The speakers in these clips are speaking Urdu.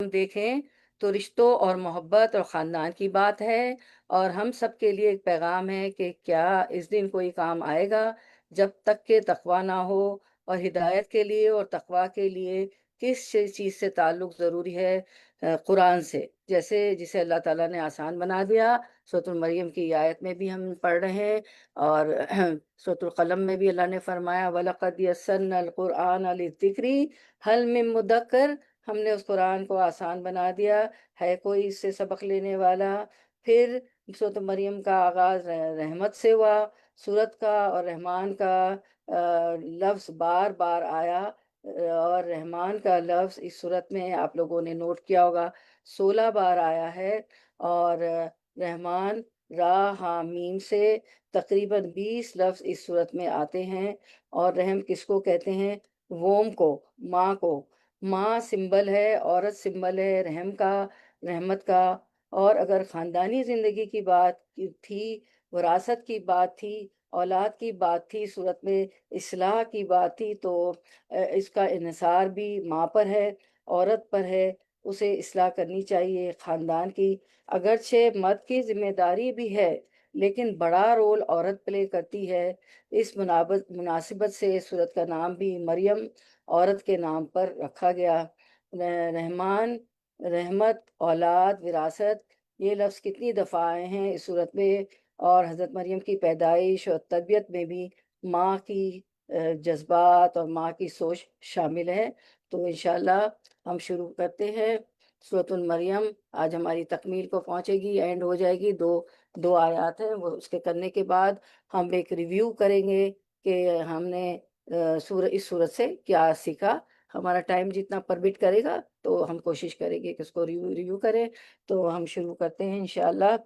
ہم دیکھیں تو رشتوں اور محبت اور خاندان کی بات ہے، اور ہم سب کے لیے ایک پیغام ہے کہ کیا اس دن کوئی کام آئے گا جب تک کہ تقوی نہ ہو، اور ہدایت کے لیے اور تقوی کے لیے کس چیز سے تعلق ضروری ہے؟ قرآن سے، جیسے جسے اللہ تعالیٰ نے آسان بنا دیا۔ سورۃ المریم کی آیت میں بھی ہم پڑھ رہے ہیں، اور سورۃ القلم میں بھی اللہ نے فرمایا وَلَقَدْ يَسَّرْنَا الْقُرْآنَ لِلذِّكْرِ هَلْ مِن مُّدَّكِّرٍ، ہم نے اس قرآن کو آسان بنا دیا، ہے کوئی اس سے سبق لینے والا؟ پھر سورۃ مریم کا آغاز رحمت سے ہوا، سورت کا اور رحمان کا لفظ بار بار آیا، اور رحمان کا لفظ اس صورت میں آپ لوگوں نے نوٹ کیا ہوگا 16 بار آیا ہے، اور رحمان را ہا میم سے تقریباً 20 لفظ اس صورت میں آتے ہیں۔ اور رحم کس کو کہتے ہیں؟ ووم کو، ماں کو۔ ماں سمبل ہے، عورت سمبل ہے رحم کا، رحمت کا۔ اور اگر خاندانی زندگی کی بات تھی، وراثت کی بات تھی، اولاد کی بات تھی، صورت میں اصلاح کی بات تھی، تو اس کا انحصار بھی ماں پر ہے، عورت پر ہے، اسے اصلاح کرنی چاہیے خاندان کی۔ اگرچہ مرد کی ذمہ داری بھی ہے، لیکن بڑا رول عورت پلے کرتی ہے۔ اس مناسبت سے صورت کا نام بھی مریم عورت کے نام پر رکھا گیا۔ رحمان، رحمت، اولاد، وراثت، یہ لفظ کتنی دفعہ آئے ہیں اس صورت میں، اور حضرت مریم کی پیدائش اور تربیت میں بھی ماں کی جذبات اور ماں کی سوچ شامل ہے۔ تو انشاءاللہ ہم شروع کرتے ہیں سورۃ المریم۔ آج ہماری تکمیل کو پہنچے گی، اینڈ ہو جائے گی، دو آیات ہیں وہ، اس کے کرنے کے بعد ہم ایک ریویو کریں گے کہ ہم نے اس صورت سے کیا سیکھا۔ ہمارا ٹائم جتنا پرمٹ کرے گا تو ہم کوشش کریں گے کہ اس کو ریویو کریں۔ تو ہم شروع کرتے ہیں انشاءاللہ۔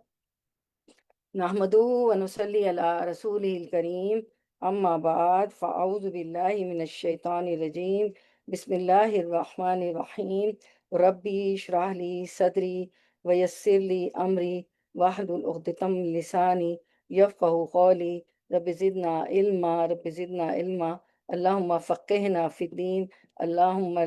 نحمدہ ونصلی علی رسولہ الکریم، اما بعد فاعوذ باللہ من الشیطان الرجیم، بسم اللہ الرحمن الرحیم۔ ربی اشرح لی صدری ویسر لی امری واحلل عقدۃ من لسانی یفقہوا قولی، رب زدنا علما، رب زدنا علما، اللہم فقہنا فی الدین، اللہم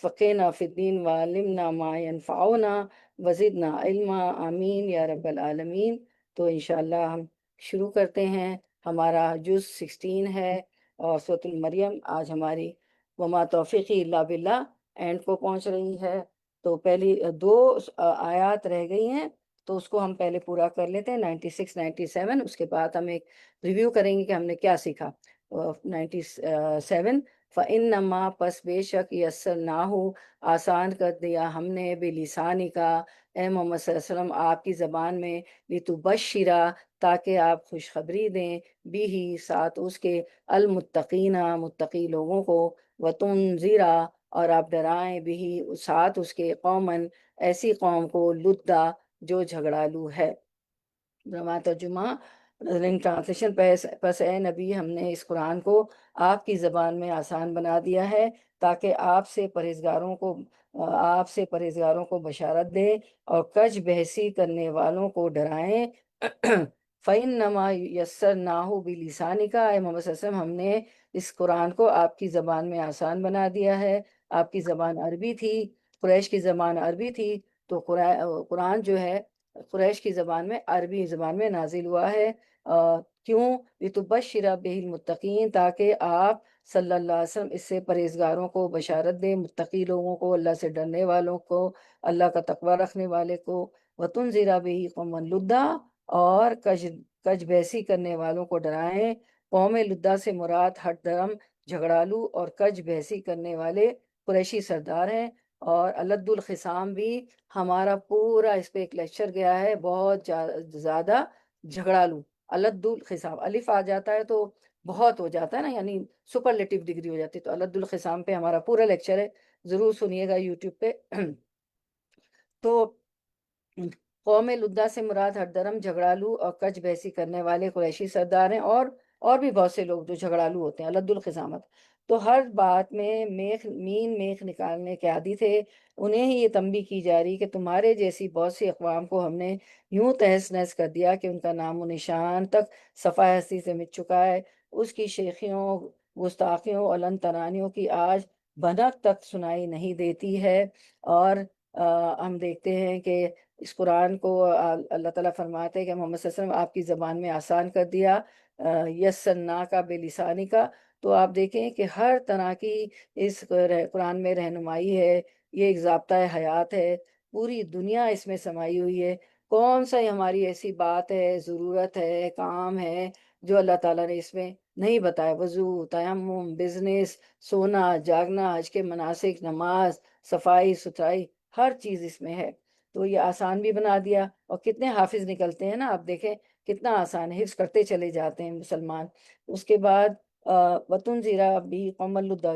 فقہنا فی الدین وعلمنا ما ینفعنا وزدنا علما، آمین یا رب العالمین۔ تو انشاءاللہ ہم شروع کرتے ہیں۔ ہمارا جز 16 ہے، اور سورۃ المریم آج ہماری وما توفیقی الا باللہ اینڈ کو پہنچ رہی ہے۔ تو پہلی دو آیات رہ گئی ہیں، تو اس کو ہم پہلے پورا کر لیتے ہیں، 96 97۔ اس کے بعد ہم ایک ریویو کریں گے کہ ہم نے کیا سیکھا۔ 97، فَإِنَّمَا پس بے شک یسرناہ آسان کر دیا ہم نے، بِلِسَانِکَ اے محمد صلی اللہ علیہ وسلم آپ کی زبان میں، لِتُبَشِّرَ تاکہ آپ خوشخبری دیں، بھی ساتھ اس کے، المتقین متقی لوگوں کو، وَتُنذِرَ اور آپ ڈرائیں، بھی ساتھ اس کے، قومن ایسی قوم کو، لُدَّ جو جھگڑالو ہے۔ جمع ترجمہ ٹرانسلیشن، پس اے نبی ہم نے اس قرآن کو آپ کی زبان میں آسان بنا دیا ہے تاکہ آپ سے پرہیزگاروں کو بشارت دیں اور کج بحثی کرنے والوں کو ڈرائیں۔ فَإِنَّمَا يَسَّرْنَاهُ بِلِسَانِكَ اے محمد صلی اللہ علیہ وسلم ہم نے اس قرآن کو آپ کی زبان میں آسان بنا دیا ہے۔ آپ کی زبان عربی تھی، قریش کی زبان عربی تھی، تو قرآن جو ہے قریش کی زبان میں، عربی زبان میں نازل ہوا ہے۔ کیوں؟ لِتُبَشِّرَ بِهِ الْمُتَّقِينَ تاکہ آپ صلی اللہ علیہ وسلم اس سے پرہیزگاروں کو بشارت دیں، متقی لوگوں کو، اللہ سے ڈرنے والوں کو، اللہ کا تقوی رکھنے والے کو۔ وَتُنذِرَ بِهِ قَوْمًا لُدًّا اور کج بحثی کرنے والوں کو ڈرائیں۔ قوم لدہ سے مراد ہٹ درم، جھگڑالو اور کج بحثی کرنے والے قریشی سردار ہیں۔ اور الد الخصام بھی ہمارا پورا اس پہ ایک لیکچر گیا ہے، بہت زیادہ جھگڑالو، الد الخصام، الف آ جاتا ہے تو بہت ہو جاتا ہے نا، یعنی سپرلیٹو ڈگری ہو جاتی ہے، تو الد الخصام پہ ہمارا پورا لیکچر ہے، ضرور سنیے گا یوٹیوب پہ۔ تو قوم لدہ سے مراد ہر درم، جھگڑالو اور کج بحثی کرنے والے قریشی سردار ہیں، اور بھی بہت سے لوگ جو جھگڑالو ہوتے ہیں، الد الخصامت۔ تو ہر بات میں میخ نکالنے کے عادی تھے، انہیں ہی یہ تنبیہ کی جا رہی کہ تمہارے جیسی بہت سی اقوام کو ہم نے یوں تہس نہس کر دیا کہ ان کا نام و نشان تک صفحہ ہستی سے مٹ چکا ہے، اس کی شیخیوں، گستاخیوں اور لن ترانیوں کی آج بھنک تک سنائی نہیں دیتی ہے۔ اور ہم دیکھتے ہیں کہ اس قرآن کو اللہ تعالیٰ فرماتے ہیں کہ محمد صلی اللہ علیہ وسلم آپ کی زبان میں آسان کر دیا، یسرنا کا بے لسانی کا۔ تو آپ دیکھیں کہ ہر طرح کی اس قرآن میں رہنمائی ہے، یہ ایک ضابطۂ حیات ہے، پوری دنیا اس میں سمائی ہوئی ہے۔ کون سا ہماری ایسی بات ہے، ضرورت ہے، کام ہے جو اللہ تعالیٰ نے اس میں نہیں بتایا؟ وضو، تیمم، بزنس، سونا، جاگنا، حج کے مناسک، نماز، صفائی ستھرائی، ہر چیز اس میں ہے۔ تو یہ آسان بھی بنا دیا، اور کتنے حافظ نکلتے ہیں نا، آپ دیکھیں کتنا آسان ہے، حفظ کرتے چلے جاتے ہیں مسلمان۔ اس کے بعد وطن زیرہ بھی قوم لدہ،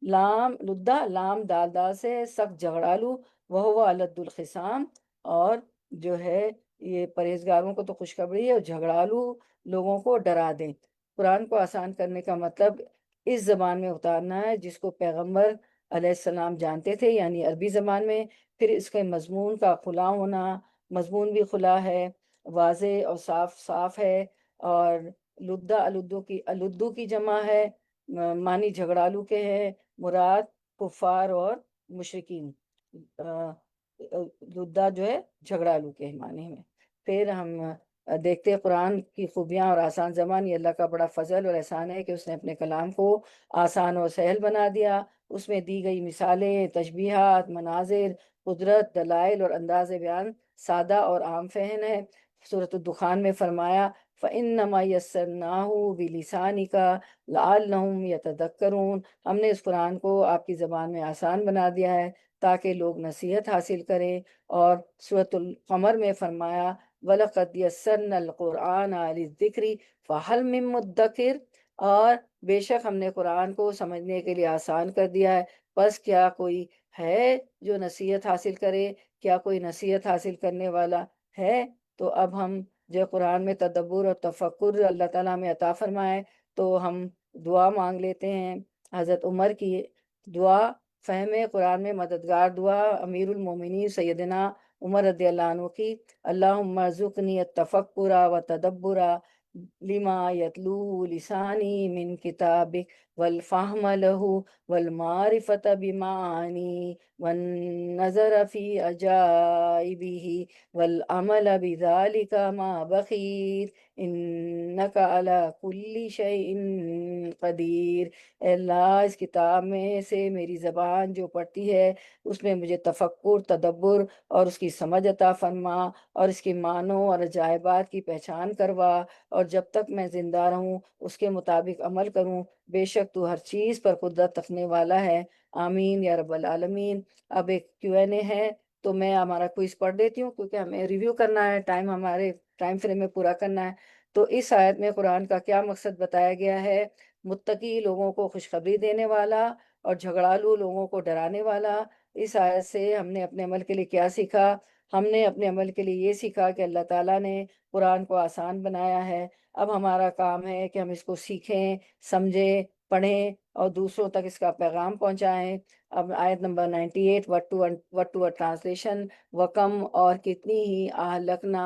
لام لدہ لام دال دا سے سخت جھگڑالو، وہ الد الخصام، اور جو ہے یہ پرہیزگاروں کو تو خوشخبری ہے، اور جھگڑالو لوگوں کو ڈرا دیں۔ قرآن کو آسان کرنے کا مطلب اس زبان میں اتارنا ہے جس کو پیغمبر علیہ السلام جانتے تھے، یعنی عربی زبان میں۔ پھر اس کے مضمون کا کھلا ہونا، مضمون بھی کھلا ہے، واضح اور صاف صاف ہے۔ اور لدہ، الدو کی جمع ہے، معنی جھگڑالو کے ہیں، مراد کفار اور مشرکین۔ لدہ جو ہے جھگڑالو کے معنی میں۔ پھر ہم دیکھتے ہیں قرآن کی خوبیاں اور آسان زبان، یہ اللہ کا بڑا فضل اور احسان ہے کہ اس نے اپنے کلام کو آسان اور سہل بنا دیا۔ اس میں دی گئی مثالیں، تشبیہات، مناظر، قدرت، دلائل اور انداز بیان سادہ اور عام فہم ہے۔ سورۃ الدخان میں فرمایا فَإِنَّمَا يَسَّرْنَاهُ بِلِسَانِكَ لَعَلَّهُمْ يَتَذَكَّرُونَ، ہم نے اس قرآن کو آپ کی زبان میں آسان بنا دیا ہے تاکہ لوگ نصیحت حاصل کریں۔ اور سورۃ القمر میں فرمایا وَلَقَدْ يَسَّرْنَا الْقُرْآنَ لِلذِّكْرِ فَهَلْ مِن مُّدَّكِرٍ، اور بے شک ہم نے قرآن کو سمجھنے کے لیے آسان کر دیا ہے، بس کیا کوئی ہے جو نصیحت حاصل کرے؟ کیا کوئی نصیحت حاصل کرنے والا ہے؟ تو اب ہم جو قرآن میں تدبر اور تفکر اللہ تعالیٰ میں عطا فرمائے، تو ہم دعا مانگ لیتے ہیں حضرت عمر کی دعا، فہم قرآن میں مددگار دعا امیر المومنین سیدنا عمر رضی اللہ عنہ کی، اللہم ارزقنی التفکر و تدبر لما یتلو لسانی من کتابک والفہم لہ والمعرفت بمعانی والنظر فی عجائبہ والعمل بذلک ما بقیت انک علی کل شیء قدیر۔ اے اللہ، اس کتاب میں سے میری زبان جو پڑھتی ہے اس میں مجھے تفکر، تدبر اور اس کی سمجھ عطا فرما، اور اس کی معنوں اور عجائبات کی پہچان کروا، اور جب تک میں زندہ رہوں اس کے مطابق عمل کروں، بے شک تو ہر چیز پر قدرت رکھنے والا ہے، آمین یا رب العالمین۔ اب ایک Q&A ہے، تو میں ہمارا کوئز پڑھ دیتی ہوں کیونکہ ہمیں ریویو کرنا ہے، ہمارے ٹائم فریم میں پورا کرنا ہے۔ تو اس آیت میں قرآن کا کیا مقصد بتایا گیا ہے؟ متقی لوگوں کو خوشخبری دینے والا اور جھگڑالو لوگوں کو ڈرانے والا۔ اس آیت سے ہم نے اپنے عمل کے لیے کیا سیکھا؟ ہم نے اپنے عمل کے لیے یہ سیکھا کہ اللہ تعالیٰ نے قرآن کو آسان بنایا ہے، اب ہمارا کام ہے کہ ہم اس کو سیکھیں، سمجھیں، پڑھیں اور دوسروں تک اس کا پیغام پہنچائیں۔ اب آیت نمبر 98، وٹ ٹو ٹرانسلیشن، وکم اور کتنی ہی اہلکنا،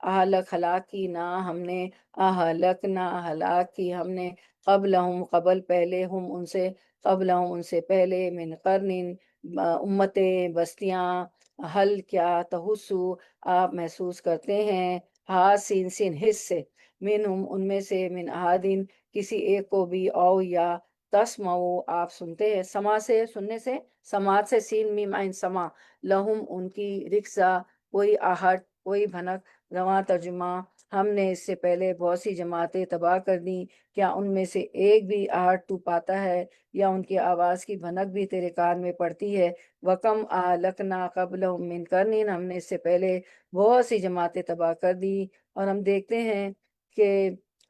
اہلک ہلاک کی، نہ ہم نے، اہلکنا ہلاک کی ہم نے، قبلہم قبل پہلے، ہم ان سے، قبلہم ان سے پہلے، من قرن امتیں بستیاں، حل کیا تحسو آپ محسوس کرتے ہیں، ہا سین سین حس سے، منہم ان میں سے، من احادین کسی ایک کو بھی، او یا تسمعو آپ سنتے ہیں، سما سے سننے سے، سماعت سے، سین میم عین سما، لہم ان کی، رکسا کوئی آہٹ، کوئی بھنک، رواں ترجمہ ہم نے اس سے پہلے بہت سی جماعتیں تباہ کر دیں، کیا ان میں سے ایک بھی آہٹ تو پاتا ہے یا ان کی آواز کی بھنک بھی تیرے کان میں پڑتی ہے؟ وَكَمْ أَهْلَكْنَا قَبْلَهُم مِّن قَرْنٍ، ہم نے اس سے پہلے بہت سی جماعتیں تباہ کر دی۔ اور ہم دیکھتے ہیں کہ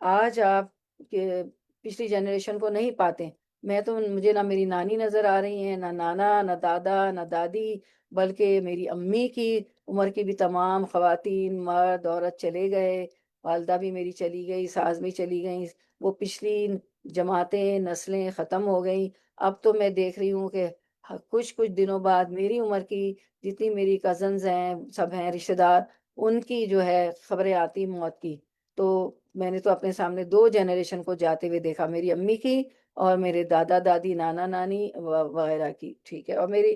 آج آپ کہ پچھلی جنریشن کو نہیں پاتے، مجھے نہ میری نانی نظر آ رہی ہیں، نہ نانا، نہ دادا، نہ دادی، بلکہ میری امی کی عمر کی بھی تمام خواتین، مرد، عورت چلے گئے، والدہ بھی میری چلی گئی، ساس بھی چلی گئیں، وہ پچھلی جماعتیں، نسلیں ختم ہو گئیں۔ اب تو میں دیکھ رہی ہوں کہ کچھ دنوں بعد میری عمر کی جتنی میری کزنز ہیں، سب ہیں رشتہ دار، ان کی جو ہے خبریں آتی موت کی۔ تو میں نے تو اپنے سامنے 2 جنریشن کو جاتے ہوئے دیکھا، میری امی کی اور میرے دادا دادی، نانا نانی وغیرہ کی، ٹھیک ہے، اور میری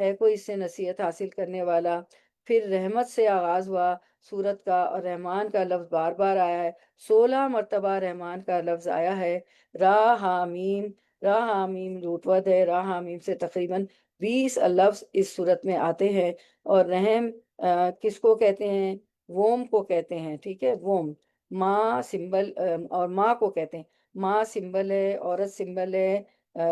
ہے کوئی اس سے نصیحت حاصل کرنے والا؟ پھر رحمت سے آغاز ہوا سورت کا، اور رحمان کا لفظ بار بار آیا ہے، 16 مرتبہ رحمان کا لفظ آیا ہے۔ را حامیم، را حامیم روٹ ورڈ ہے، را حامیم سے تقریباً 20 لفظ اس صورت میں آتے ہیں۔ اور رحم کس کو کہتے ہیں؟ ووم کو کہتے ہیں، ٹھیک ہے، ووم۔ ماں سمبل، اور ماں کو کہتے ہیں، ماں سمبل ہے، عورت سمبل ہے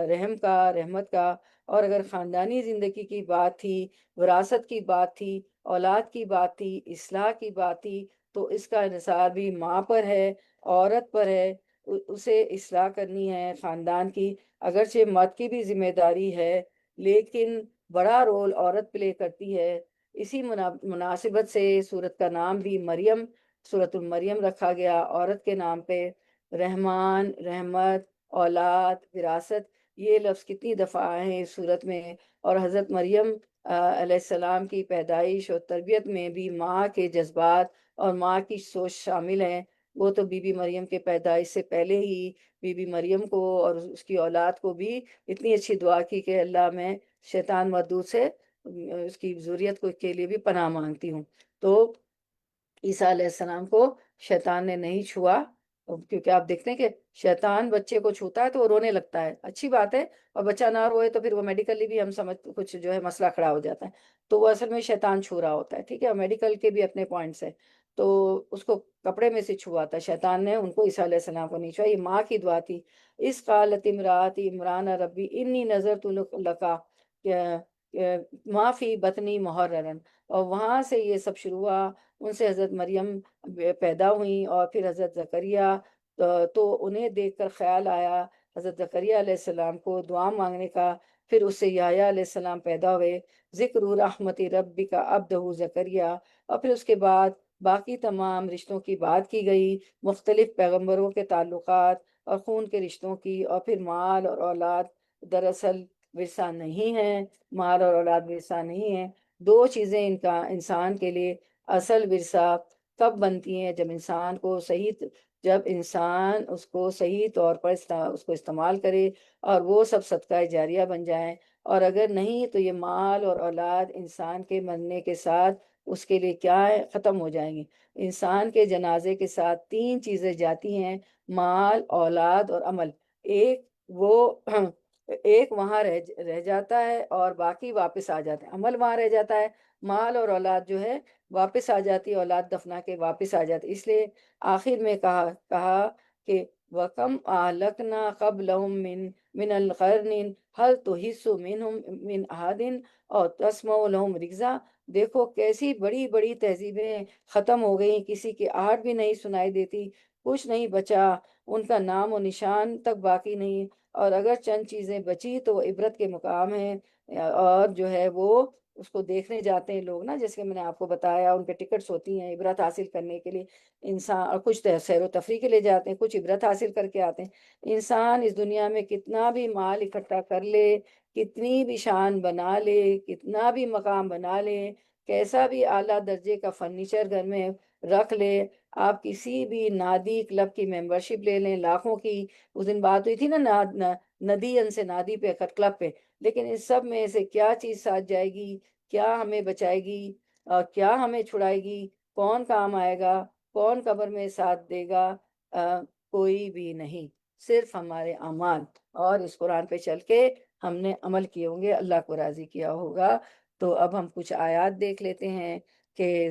رحم کا، رحمت کا۔ اور اگر خاندانی زندگی کی بات تھی، وراثت کی بات تھی، اولاد کی بات تھی، اصلاح کی بات تھی، تو اس کا انحصار بھی ماں پر ہے، عورت پر ہے، اسے اصلاح کرنی ہے خاندان کی۔ اگرچہ مرد کی بھی ذمہ داری ہے، لیکن بڑا رول عورت پلے کرتی ہے۔ اسی مناسبت سے سورت کا نام بھی مریم، سورت المریم رکھا گیا عورت کے نام پہ۔ رحمان، رحمت، اولاد، وراثت، یہ لفظ کتنی دفعہ آئے ہیں اس صورت میں۔ اور حضرت مریم علیہ السلام کی پیدائش اور تربیت میں بھی ماں کے جذبات اور ماں کی سوچ شامل ہیں۔ وہ تو بی بی مریم کے پیدائش سے پہلے ہی بی بی مریم کو اور اس کی اولاد کو بھی اتنی اچھی دعا کی کہ اللہ میں شیطان مردود سے اس کی ذریت کو کے لیے بھی پناہ مانگتی ہوں۔ تو عیسیٰ علیہ السلام کو شیطان نے نہیں چھوا، کیونکہ آپ دیکھتے ہیں کہ شیطان بچے کو چھوتا ہے تو وہ رونے لگتا ہے، اچھی بات ہے، اور بچہ نہ روئے تو پھر وہ میڈیکلی بھی ہم سمجھ کچھ جو ہے مسئلہ کھڑا ہو جاتا ہے، تو وہ اصل میں شیطان چھو رہا ہوتا ہے، ٹھیک ہے، میڈیکل کے بھی اپنے پوائنٹس ہیں۔ تو اس کو کپڑے میں سے چھوا تھا شیطان نے، ان کو عیسیٰ علیہ السلام کو نہیں چھوا۔ یہ ماں کی دعا تھی۔ اس قالت امرات عمران ربی انی نظرت لکا معافی بطنی محررن، اور وہاں سے یہ سب شروع ہوا۔ ان سے حضرت مریم پیدا ہوئیں، اور پھر حضرت زکریا، تو انہیں دیکھ کر خیال آیا حضرت زکریا علیہ السلام کو دعا مانگنے کا۔ پھر اس سے یحییٰ علیہ السلام پیدا ہوئے، ذکر رحمت ربک عبدہ زکریا۔ اور پھر اس کے بعد باقی تمام رشتوں کی بات کی گئی، مختلف پیغمبروں کے تعلقات اور خون کے رشتوں کی۔ اور پھر مال اور اولاد دراصل ورثہ نہیں ہے، مال اور اولاد ورثہ نہیں ہے۔ دو چیزیں انسان کے لیے اصل ورثہ کب بنتی ہیں؟ جب انسان اس کو صحیح طور پر اس کو استعمال کرے اور وہ سب صدقہ جاریہ بن جائیں۔ اور اگر نہیں تو یہ مال اور اولاد انسان کے مرنے کے ساتھ اس کے لیے کیا ہے؟ ختم ہو جائیں گے۔ انسان کے جنازے کے ساتھ 3 چیزیں جاتی ہیں، مال، اولاد اور عمل۔ ایک وہ ایک وہاں رہ جاتا ہے اور باقی واپس آ جاتے ہیں، عمل وہاں رہ جاتا ہے، مال اور اولاد جو ہے واپس آ جاتی ہے، اولاد دفنا کے واپس آ جاتی ہے۔ اس لیے آخر میں کہا کہ وَكَمْ أَهْلَكْنَا قَبْلَهُمْ مِنَ الْقَرْنِ هَلْ تُحِسُّ مِنْهُمْ مِنْ أَحَدٍ أَوْ تَسْمَعُ لَهُمْ رِكْزًا۔ دیکھو کیسی بڑی بڑی تہذیبیں ختم ہو گئیں، کسی کی آہٹ بھی نہیں سنائی دیتی، کچھ نہیں بچا، ان کا نام و نشان تک باقی نہیں۔ اور اگر چند چیزیں بچی تو وہ عبرت کے مقام ہیں، اور جو ہے وہ اس کو دیکھنے جاتے ہیں لوگ نا، جیسے کہ میں نے آپ کو بتایا، ان پہ ٹکٹس ہوتی ہیں عبرت حاصل کرنے کے لیے انسان، اور کچھ سیر و تفریح کے لیے جاتے ہیں، کچھ عبرت حاصل کر کے آتے ہیں۔ انسان اس دنیا میں کتنا بھی مال اکٹھا کر لے، کتنی بھی شان بنا لے، کتنا بھی مقام بنا لے، کیسا بھی اعلیٰ درجے کا فرنیچر گھر میں رکھ لے، آپ کسی بھی نادی کلب کی ممبرشپ لے لیں لاکھوں کی، اس دن بات ہوئی تھی نا ندی سے نادی پہ کلب پہ، لیکن اس سب میں سے کیا چیز ساتھ جائے گی؟ کیا ہمیں بچائے گی اور کیا ہمیں چھڑائے گی؟ کون کام آئے گا؟ کون قبر میں ساتھ دے گا؟ کوئی بھی نہیں، صرف ہمارے اعمال۔ اور اس قرآن پہ چل کے ہم نے عمل کیے ہوں گے، اللہ کو راضی کیا ہوگا۔ تو اب ہم کچھ آیات دیکھ لیتے ہیں کہ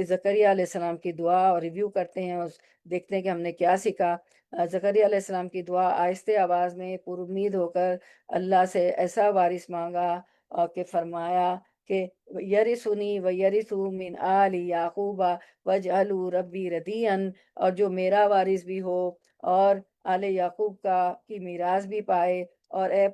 زکریہ علیہ السلام کی دعا، اور ریویو کرتے ہیں، دیکھتے ہیں کہ ہم نے کیا سیکھا۔ زکریہ علیہ السلام کی دعا آہستہ آواز میں پر امید ہو کر اللہ سے ایسا وارث مانگا، اور کہ فرمایا کہ یرثنی و یرث من آل یعقوب واجعلہ ربی ردیًا، اور جو میرا وارث بھی ہو اور آل یعقوب کی میراث بھی پائے، اور اے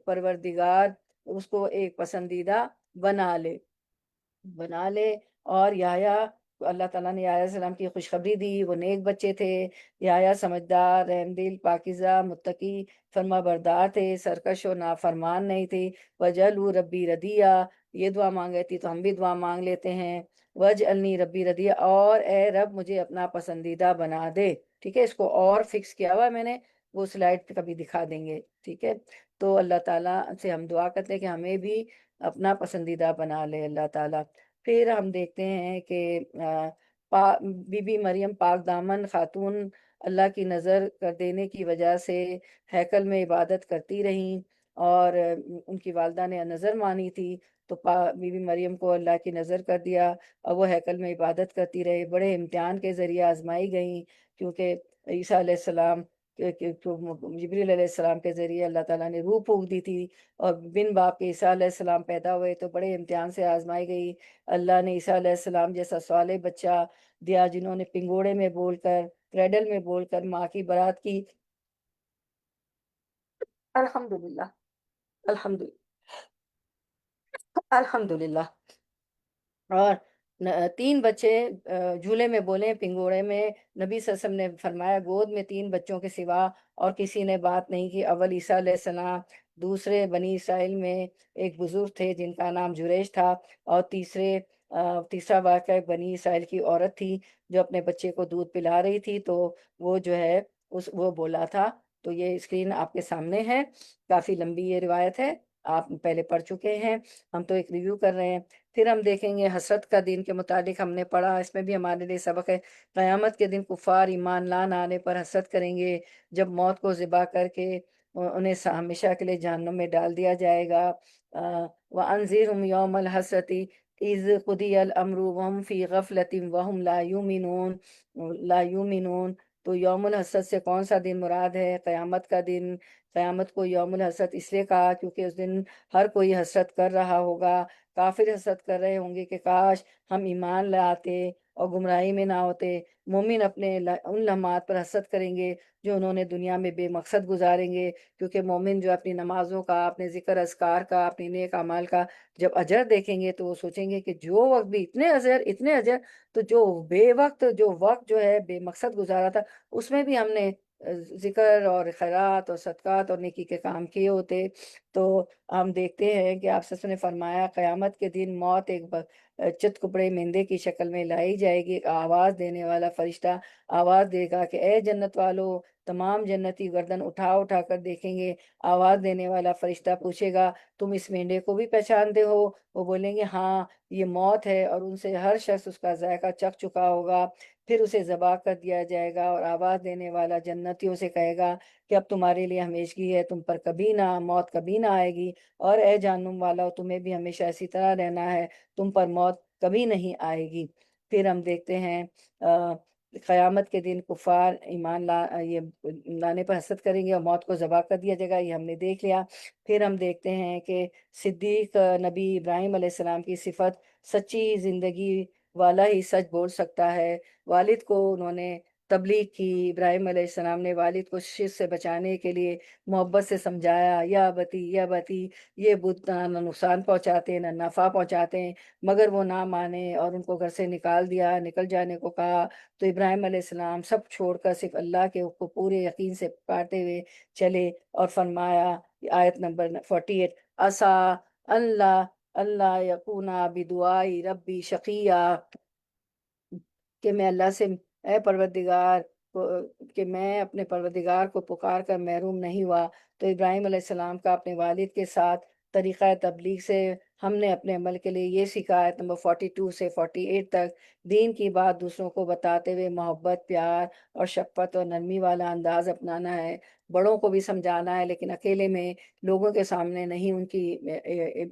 پروردگار اس کو ایک پسندیدہ بنا لے۔ اور یحییٰ، اللہ تعالیٰ نے یحییٰ علیہ السلام کی خوشخبری دی، وہ نیک بچے تھے، یحییٰ سمجھدار، رحم دل، پاکیزہ، متقی، فرما بردار تھے، سرکش و نافرمان نہیں تھے۔ وجعلہ ربی ردیٰ، یہ دعا مانگی تھی تو ہم بھی دعا مانگ لیتے ہیں، وجعلنی ربی ردیٰ، اور اے رب مجھے اپنا پسندیدہ بنا دے۔ ٹھیک ہے، اس کو اور فکس کیا ہوا ہے میں نے، وہ سلائڈ پہ کبھی دکھا دیں گے، ٹھیک ہے۔ تو اللہ تعالیٰ سے ہم دعا کرتے ہیں کہ ہمیں بھی اپنا پسندیدہ بنا لے اللہ تعالیٰ۔ پھر ہم دیکھتے ہیں کہ بی بی مریم پاک دامن خاتون اللہ کی نظر کر دینے کی وجہ سے ہیکل میں عبادت کرتی رہیں، اور ان کی والدہ نے نظر مانی تھی، تو بی بی مریم کو اللہ کی نظر کر دیا، اور وہ ہیکل میں عبادت کرتی رہے، بڑے امتحان کے ذریعے آزمائی گئیں، کیونکہ عیسیٰ علیہ السلام جبریل علیہ السلام کے ذریعے اللہ تعالیٰ نے روح پھونک دی تھی، اور بن باپ کے عیسیٰ علیہ السلام پیدا ہوئے تو بڑے امتحان سے آزمائی گئی۔ اللہ نے عیسیٰ علیہ السلام جیسا صالح بچہ دیا، جنہوں نے پنگوڑے میں بول کر، کریڈل میں بول کر ماں کی برات کی۔ الحمدللہ، الحمدللہ، الحمدللہ۔ اور تین بچے جھولے میں بولے، پنگوڑے میں۔ نبی صلی اللہ علیہ وسلم نے فرمایا گود میں تین بچوں کے سوا اور کسی نے بات نہیں کی، اول عیسیٰ علیہ السلام، دوسرے بنی اسرائیل میں ایک بزرگ تھے جن کا نام جریش تھا، اور تیسرا واقعہ بنی اسرائیل کی عورت تھی جو اپنے بچے کو دودھ پلا رہی تھی، تو وہ جو ہے وہ بولا تھا۔ تو یہ اسکرین آپ کے سامنے ہے، کافی لمبی یہ روایت ہے، آپ پہلے پڑھ چکے ہیں، ہم تو ایک ریویو کر رہے ہیں۔ پھر ہم دیکھیں گے حسرت کا دن کے متعلق ہم نے پڑھا، اس میں بھی ہمارے لیے سبق ہے۔ قیامت کے دن کفار ایمان نہ آنے پر حسرت کریں گے، جب موت کو ذبح کر کے انہیں ہمیشہ کے لیے جہنم میں ڈال دیا جائے گا۔ وَأَنذِرْهُمْ يَوْمَ الْحَسْرَةِ إِذْ قُضِيَ الْأَمْرُ وَهُمْ فِي غَفْلَةٍ وَهُمْ لا یؤمنون۔ تو یوم الحسرت سے کون سا دن مراد ہے؟ قیامت کا دن۔ قیامت کو یوم الحسرت اس لیے کہا کیونکہ اس دن ہر کوئی حسرت کر رہا ہوگا، کافر حسرت کر رہے ہوں گے کہ کاش ہم ایمان لاتے اور گمراہی میں نہ ہوتے۔ مومن اپنے ان لمحات پر حسرت کریں گے جو انہوں نے دنیا میں بے مقصد گزاریں گے، کیونکہ مومن جو اپنی نمازوں کا، اپنے ذکر اذکار کا، اپنی نیک اعمال کا جب اجر دیکھیں گے تو وہ سوچیں گے کہ جو وقت بھی اتنے اجر، تو جو وقت جو ہے بے مقصد گزارا تھا، اس میں بھی ہم نے ذکر اور خیرات اور صدقات اور نیکی کے کام کیے ہوتے۔ تو ہم دیکھتے ہیں کہ آپ نے فرمایا قیامت کے دن موت ایک چت کپڑے مندے کی شکل میں لائی جائے گی، ایک آواز دینے والا فرشتہ آواز دے گا کہ اے جنت والو، تمام جنتی گردن اٹھا اٹھا کر دیکھیں گے۔ آواز دینے والا فرشتہ پوچھے گا تم اس مینڈے کو بھی پہچانتے ہو؟ وہ بولیں گے ہاں، یہ موت ہے، اور ان سے ہر شخص اس کا ذائقہ چکھ چکا ہوگا۔ پھر اسے ذبح کر دیا جائے گا، اور آواز دینے والا جنتیوں سے کہے گا کہ اب تمہارے لیے ہمیشگی ہے، تم پر کبھی نہ موت کبھی نہ آئے گی، اور اے جہنم والا، تمہیں بھی ہمیشہ اسی طرح رہنا ہے، تم پر موت کبھی نہیں آئے گی۔ پھر ہم دیکھتے ہیں قیامت کے دن کفار ایمان یہ لانے پر حسرت کریں گے اور موت کو ذبح کر دیا جائے گا، یہ ہم نے دیکھ لیا۔ پھر ہم دیکھتے ہیں کہ صدیق نبی ابراہیم علیہ السلام کی صفت، سچی زندگی والا ہی سچ بول سکتا ہے۔ والد کو انہوں نے تبلیغ کی، ابراہیم علیہ السلام نے والد کو شرک سے بچانے کے لیے محبت سے سمجھایا، یا بتی یا بتی، یہ بت نہ نقصان پہنچاتے نہ نفع پہنچاتے ہیں، مگر وہ نہ مانے اور ان کو گھر سے نکل جانے کو کہا۔ تو ابراہیم علیہ السلام سب چھوڑ کر صرف اللہ کے حق کو پورے یقین سے پکارتے ہوئے چلے، اور فرمایا آیت نمبر 48، عسیٰ اللہ اللہ یکونا بدعائی ربی شقیہ، کہ میں اللہ سے اے پروردگار کہ میں اپنے پروردگار کو پکار کر محروم نہیں ہوا۔ تو ابراہیم علیہ السلام کا اپنے والد کے ساتھ طریقہ تبلیغ سے ہم نے اپنے عمل کے لیے یہ سیکھا ہے، نمبر 42 سے 48 تک دین کی بات دوسروں کو بتاتے ہوئے محبت، پیار اور شفقت اور نرمی والا انداز اپنانا ہے، بڑوں کو بھی سمجھانا ہے، لیکن اکیلے میں لوگوں کے سامنے نہیں ان کی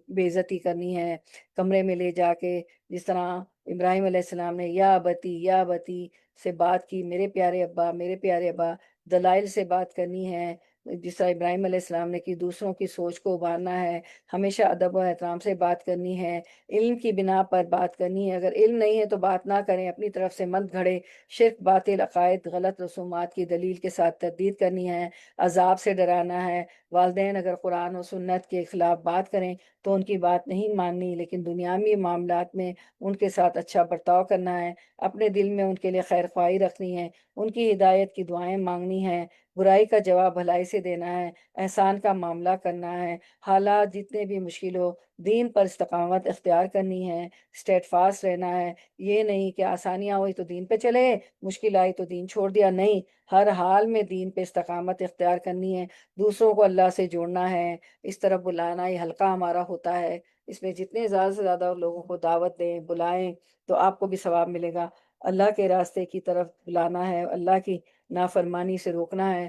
بے عزتی کرنی ہے۔ کمرے میں لے جا کے، جس طرح ابراہیم علیہ السلام نے یا بتی سے بات کی، میرے پیارے ابا، میرے پیارے ابا، دلائل سے بات کرنی ہے، جس طرح ابراہیم علیہ السلام نے کی، دوسروں کی سوچ کو ابھارنا ہے، ہمیشہ ادب و احترام سے بات کرنی ہے، علم کی بنا پر بات کرنی ہے، اگر علم نہیں ہے تو بات نہ کریں، اپنی طرف سے مت گھڑے، شرک، باطل عقائد، غلط رسومات کی دلیل کے ساتھ تردید کرنی ہے، عذاب سے ڈرانا ہے، والدین اگر قرآن و سنت کے خلاف بات کریں تو ان کی بات نہیں ماننی، لیکن دنیاوی معاملات میں ان کے ساتھ اچھا برتاؤ کرنا ہے، اپنے دل میں ان کے لیے خیر خواہی رکھنی ہے، ان کی ہدایت کی دعائیں مانگنی ہیں، برائی کا جواب بھلائی سے دینا ہے، احسان کا معاملہ کرنا ہے، حالات جتنے بھی مشکل ہو دین پر استقامت اختیار کرنی ہے، اسٹیٹ فاسٹ رہنا ہے، یہ نہیں کہ آسانیاں ہوئی تو دین پہ چلے، مشکل آئی تو دین چھوڑ دیا، نہیں، ہر حال میں دین پہ استقامت اختیار کرنی ہے، دوسروں کو اللہ سے جوڑنا ہے، اس طرف بلانا، یہ حلقہ ہمارا ہوتا ہے، اس میں جتنے زیادہ سے زیادہ لوگوں کو دعوت دیں، بلائیں، تو آپ کو بھی ثواب ملے گا۔ اللہ کے راستے کی طرف بلانا ہے، اللہ کی نافرمانی سے روکنا ہے۔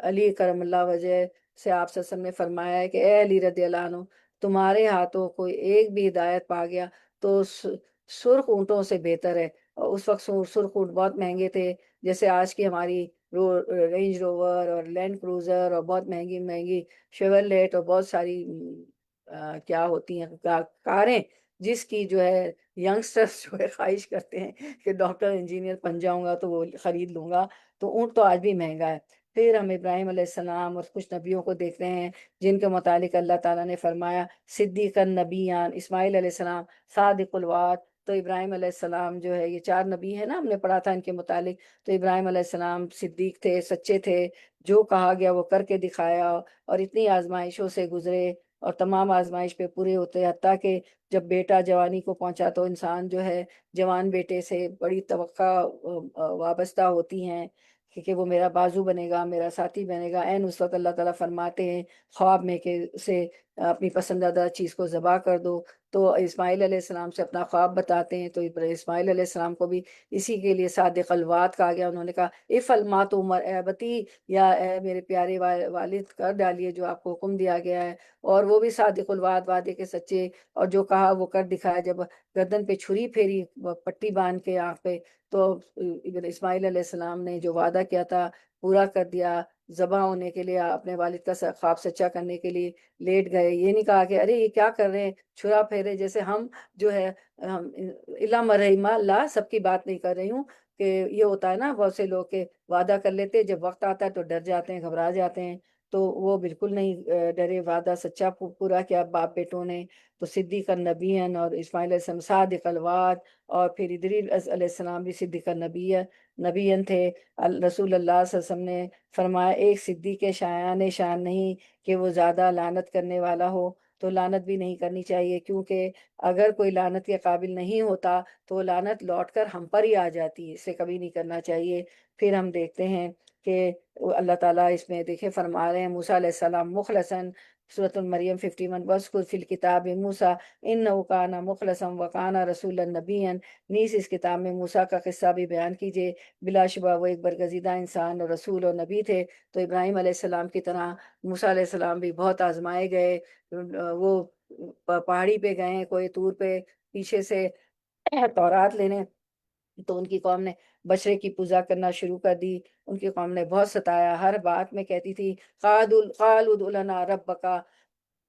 علی کرم اللہ وجہ سے آپ صلی اللہ علیہ وسلم نے فرمایا ہے کہ اے علی رضی اللہ عنہ، تمہارے ہاتھوں کوئی ایک بھی ہدایت پا گیا تو سرخ اونٹوں سے بہتر ہے۔ اور اس وقت سرخ اونٹ بہت مہنگے تھے، جیسے آج کی ہماری رینج روور اور لینڈ کروزر اور بہت مہنگی مہنگی شیورلیٹ اور بہت ساری کیا ہوتی ہیں کاریں، جس کی جو ہے ینگسٹرز جو ہے خواہش کرتے ہیں کہ ڈاکٹر انجینئر بن جاؤں گا تو وہ خرید لوں گا، تو اونٹ تو آج بھی مہنگا ہے۔ پھر ہم ابراہیم علیہ السلام اور کچھ نبیوں کو دیکھ رہے ہیں جن کے متعلق اللہ تعالیٰ نے فرمایا صدیق النبیان، اسماعیل علیہ السلام صادق الوعد، تو ابراہیم علیہ السلام جو ہے، یہ 4 نبی ہیں نا، ہم نے پڑھا تھا ان کے متعلق، تو ابراہیم علیہ السلام صدیق تھے، سچے تھے، جو کہا گیا وہ کر کے دکھایا، اور اتنی آزمائشوں سے گزرے اور تمام آزمائش پہ پورے ہوتے، حتیٰ کہ جب بیٹا جوانی کو پہنچا تو انسان جو ہے جوان بیٹے سے بڑی توقع وابستہ ہوتی ہیں کہ وہ میرا بازو بنے گا، میرا ساتھی بنے گا۔ عین اس وقت اللہ تعالیٰ فرماتے ہیں خواب میں کہ اسے اپنی پسندیدہ چیز کو ذبح کر دو، تو اسماعیل علیہ السلام سے اپنا خواب بتاتے ہیں، تو اسماعیل علیہ السلام کو بھی اسی کے لیے صادق الوعد کہا گیا۔ انہوں نے کہا افعل ما تؤمر اے ابتی، یا اے میرے پیارے والد کر ڈالیے جو آپ کو حکم دیا گیا ہے، اور وہ بھی صادق الوعد، وعدے کے سچے، اور جو کہا وہ کر دکھایا۔ جب گردن پہ چھری پھیری پٹی باندھ کے آنکھ پہ، تو اسماعیل علیہ السلام نے جو وعدہ کیا تھا پورا کر دیا، ذبح ہونے کے لیے اپنے والد کا خواب سچا کرنے کے لیے لیٹ گئے۔ یہ نہیں کہا کہ ارے یہ کیا کر رہے ہیں، چھرا پھیرے، جیسے ہم جو ہے الا من رحم اللہ، سب کی بات نہیں کر رہی ہوں، کہ یہ ہوتا ہے نا بہت سے لوگ کے وعدہ کر لیتے ہیں، جب وقت آتا ہے تو ڈر جاتے ہیں، گھبرا جاتے ہیں، تو وہ بالکل نہیں ڈرے، وعدہ سچا پورا کیا باپ بیٹوں نے۔ تو صدیق النبیین اور اسماعیل علیہ السلام صادق الوعد، اور پھر ادریس علیہ السلام بھی صدیق نبیین تھے۔ رسول اللہ صلی اللہ علیہ وسلم نے فرمایا ایک صدیق شایان شان نہیں کہ وہ زیادہ لعنت کرنے والا ہو، تو لعنت بھی نہیں کرنی چاہیے، کیونکہ اگر کوئی لعنت کے قابل نہیں ہوتا تو وہ لعنت لوٹ کر ہم پر ہی آ جاتی ہے، اسے کبھی نہیں کرنا چاہیے۔ پھر ہم دیکھتے ہیں کہ اللہ تعالیٰ اس میں دیکھے فرما رہے ہیں موسیٰ علیہ السلام مخلصاً، سورۃ المریم 51، وَاذْكُرْ فِي الْكِتَابِ موسیٰ إِنَّهُ كَانَ مُخْلَصًا وَكَانَ رَسُولًا نَبِيًّا، نیز اس کتاب میں موسیٰ کا قصہ بھی بیان کیجئے، بلا شبہ وہ ایک برگزیدہ انسان اور رسول اور نبی تھے۔ تو ابراہیم علیہ السلام کی طرح موسیٰ علیہ السلام بھی بہت آزمائے گئے، وہ پہاڑی پہ گئے کوئی طور پہ پیچھے سے تورات لینے، تو ان کی قوم نے بچڑے کی پوجا کرنا شروع کر دی، ان کی قوم نے بہت ستایا، ہر بات میں کہتی تھی قالوا ادع لنا ربک،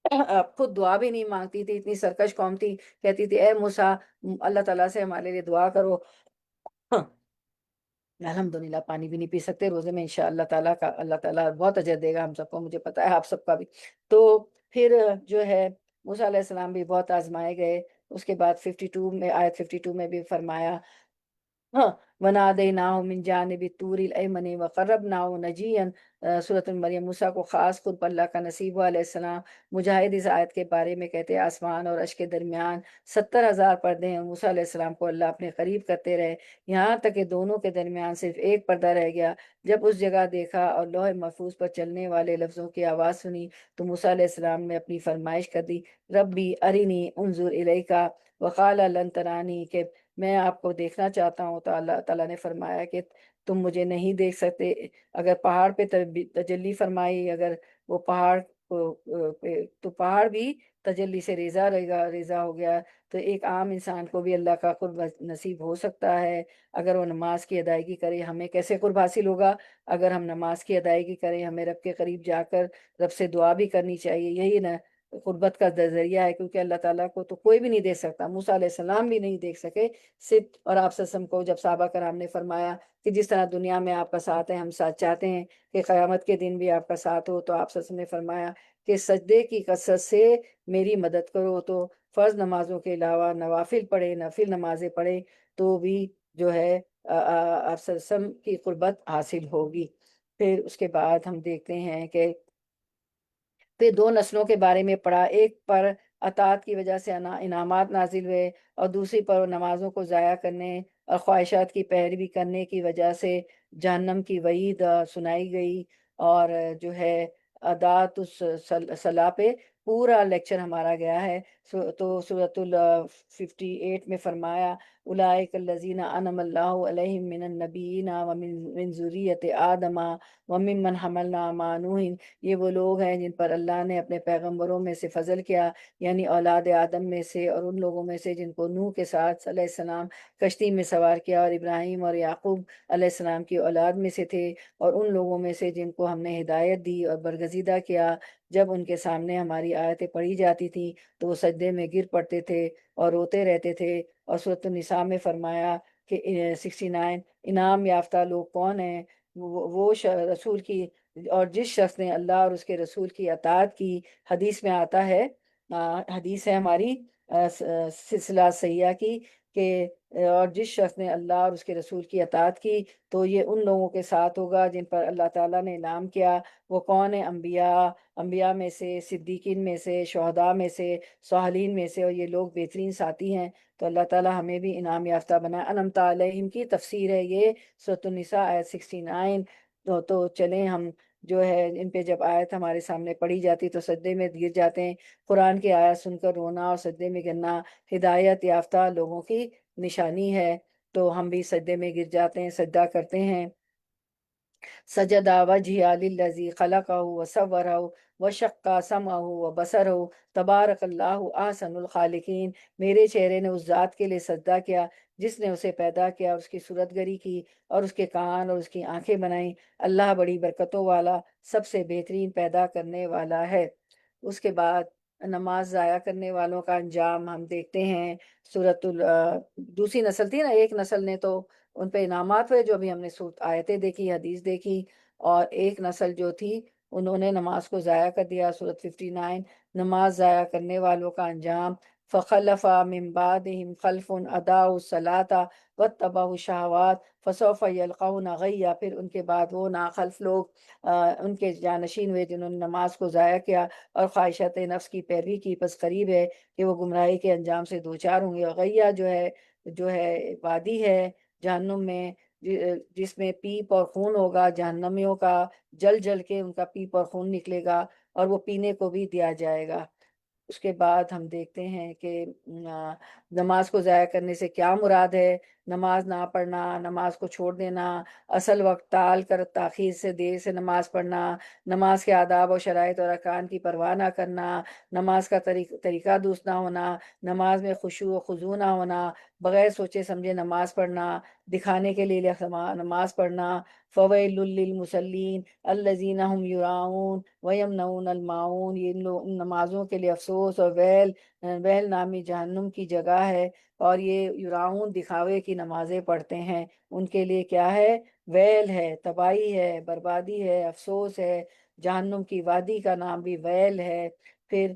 اب خود دعا بھی نہیں مانگتی تھی، اتنی سرکش قوم تھی، کہتی تھی اے موسیٰ اللہ تعالیٰ سے ہمارے لیے دعا کرو۔ الحمدللہ پانی بھی نہیں پی سکتے روزے میں، انشاءاللہ تعالیٰ کا اللہ تعالیٰ بہت اجر دے گا ہم سب کو، مجھے پتا ہے آپ سب کا بھی۔ تو پھر جو ہے موسیٰ علیہ السلام بھی بہت آزمائے گئے۔ اس کے بعد 52 میں، آیت 52 میں بھی فرمایا ہاں وَنَادَيْنَاهُ مِنْ جَانِبِ الطُّورِ الْأَيْمَنِ وَقَرَّبْنَاهُ نَجِيًّا، سورۃ المریم، موسیٰ کو خاص قرب اللہ کا نصیب ہوا علیہ السلام۔ مجاہد اس آیت کے بارے میں کہتے ہیں آسمان اور عرش کے درمیان 70,000 پردے ہیں، موسیٰ علیہ السلام کو اللہ اپنے قریب کرتے رہے، یہاں تک کہ دونوں کے درمیان صرف ایک پردہ رہ گیا۔ جب اس جگہ دیکھا اور لوح محفوظ پر چلنے والے لفظوں کی آواز سنی تو موسیٰ علیہ السلام نے اپنی فرمائش کر دی، ربی ارینی انظر الیکا وقال لن ترانی، کہ میں آپ کو دیکھنا چاہتا ہوں، تو اللہ تعالیٰ نے فرمایا کہ تم مجھے نہیں دیکھ سکتے۔ اگر پہاڑ پہ تجلی فرمائی، اگر وہ پہاڑ تو پہاڑ بھی تجلی سے ریزہ ہو گیا، تو ایک عام انسان کو بھی اللہ کا قرب نصیب ہو سکتا ہے اگر وہ نماز کی ادائیگی کرے۔ ہمیں کیسے قرب حاصل ہوگا؟ اگر ہم نماز کی ادائیگی کریں، ہمیں رب کے قریب جا کر رب سے دعا بھی کرنی چاہیے، یہی نا قربت کا ذریعہ ہے، کیونکہ اللہ تعالیٰ کو تو کوئی بھی نہیں دیکھ سکتا، موسیٰ علیہ السلام بھی نہیں دیکھ سکے صرف۔ اور آپ صلی اللہ علیہ وسلم کو جب صحابہ کرام نے فرمایا کہ جس طرح دنیا میں آپ کا ساتھ ہے، ہم ساتھ چاہتے ہیں کہ قیامت کے دن بھی آپ کا ساتھ ہو، تو آپ صلی اللہ علیہ وسلم نے فرمایا کہ سجدے کی کثرت سے میری مدد کرو، تو فرض نمازوں کے علاوہ نوافل پڑھے، نفل نمازیں پڑھے، تو بھی جو ہے آپ صلی اللہ علیہ وسلم کی قربت حاصل ہوگی۔ پھر اس کے بعد ہم دیکھتے ہیں کہ پھر 2 نسلوں کے بارے میں پڑھا، ایک پر اطاعت کی وجہ سے انعامات نازل ہوئے، اور دوسری پر نمازوں کو ضائع کرنے اور خواہشات کی پیروی کرنے کی وجہ سے جہنم کی وعید سنائی گئی۔ اور جو ہے ادات اس صلاح پہ پورا لیکچر ہمارا گیا ہے۔ تو سورۃ ال 58 میں فرمایا اولئک الذین انعم اللہ علیہم من النبیین ومن ذریۃ آدم وممن حملنا مع نوح، یہ وہ لوگ ہیں جن پر اللہ نے اپنے پیغمبروں میں سے فضل کیا، یعنی اولاد آدم میں سے اور ان لوگوں میں سے جن کو نوح کے ساتھ علیہ السلام کشتی میں سوار کیا، اور ابراہیم اور یعقوب علیہ السلام کی اولاد میں سے تھے، اور ان لوگوں میں سے جن کو ہم نے ہدایت دی اور برگزیدہ کیا۔ جب ان کے سامنے ہماری آیتیں پڑھی جاتی تھیں تو وہ سجدے میں گر پڑتے تھے اور روتے رہتے تھے۔ اور سورۃ النساء میں فرمایا کہ 69 انعام یافتہ لوگ کون ہیں؟ وہ رسول کی، اور جس شخص نے اللہ اور اس کے رسول کی اطاعت کی۔ حدیث میں آتا ہے، حدیث ہے ہماری سلسلہ صحیحہ کی، کہ اور جس شخص نے اللہ اور اس کے رسول کی اطاعت کی تو یہ ان لوگوں کے ساتھ ہوگا جن پر اللہ تعالیٰ نے انعام کیا۔ وہ کون ہیں؟ انبیاء میں سے، صدیقین میں سے، شہداء میں سے، صالحین میں سے، اور یہ لوگ بہترین ساتھی ہیں۔ تو اللہ تعالیٰ ہمیں بھی انعام یافتہ بنائے۔ انعمت علیہم کی تفسیر ہے یہ سورۃ النساء آیت 69۔ تو چلیں ہم جو ہے ان پہ جب آیت ہمارے سامنے پڑھی جاتی تو سجدے میں گر جاتے ہیں۔ قرآن کی آیت سن کر رونا اور سجدے میں گرنا ہدایت یافتہ لوگوں کی نشانی ہے۔ تو ہم بھی سجدے میں گر جاتے ہیں، سجدہ کرتے ہیں۔ سجد وجهه للذي خلقه وصوره وشق سمعه وبصره تبارک اللہ احسن الخالقین، میرے چہرے نے اس ذات کے لیے سجدہ کیا جس نے اسے پیدا کیا اور اس کی صورت گری کی اور اس کے کان اور اس کی آنکھیں بنائیں۔ اللہ بڑی برکتوں والا، سب سے بہترین پیدا کرنے والا ہے۔ اس کے بعد نماز ضائع کرنے والوں کا انجام ہم دیکھتے ہیں۔ دوسری نسل تھی نا، ایک نسل نے تو ان پہ انعامات ہوئے جو ابھی ہم نے آیتیں دیکھی، حدیث دیکھی، اور ایک نسل جو تھی انہوں نے نماز کو ضائع کر دیا۔ سورۃ 59 نماز ضائع کرنے والوں کا انجام، فخلف من بعدهم خلف اضاعوا الصلاۃ واتبعوا الشہوات فسوف یلقون غیا، پھر ان کے بعد وہ ناخلف لوگ ان کے جانشین ہوئے جنہوں نے نماز کو ضائع کیا اور خواہشات نفس کی پیروی کی، پس قریب ہے کہ وہ گمراہی کے انجام سے دوچار ہوں گے۔ اور غیہ جو ہے وادی ہے جہنم میں، جس میں پیپ اور خون ہوگا، جہنمیوں کا جل جل کے ان کا پیپ اور خون نکلے گا اور وہ پینے کو بھی دیا جائے گا۔ اس کے بعد ہم دیکھتے ہیں کہ نماز کو ضائع کرنے سے کیا مراد ہے۔ نماز نہ پڑھنا، نماز کو چھوڑ دینا، اصل وقت ٹال کر تاخیر سے دیر سے نماز پڑھنا، نماز کے آداب و شرائط اور ارکان کی پرواہ نہ کرنا، نماز کا طریقہ درست نہ ہونا، نماز میں خشوع و خضوع نہ ہونا، بغیر سوچے سمجھے نماز پڑھنا، دکھانے کے لیے نماز پڑھنا۔ فویل للمصلین الذین هم یراؤون ویمنعون الماعون، یہ ان نمازوں کے لیے افسوس اور ویل نامی جہنم کی جگہ ہے، اور یہ یراؤون دکھاوے کی نمازیں پڑھتے ہیں، ان کے لیے کیا ہے؟ ویل ہے، تباہی ہے، بربادی ہے، افسوس ہے۔ جہنم کی وادی کا نام بھی ویل ہے۔ پھر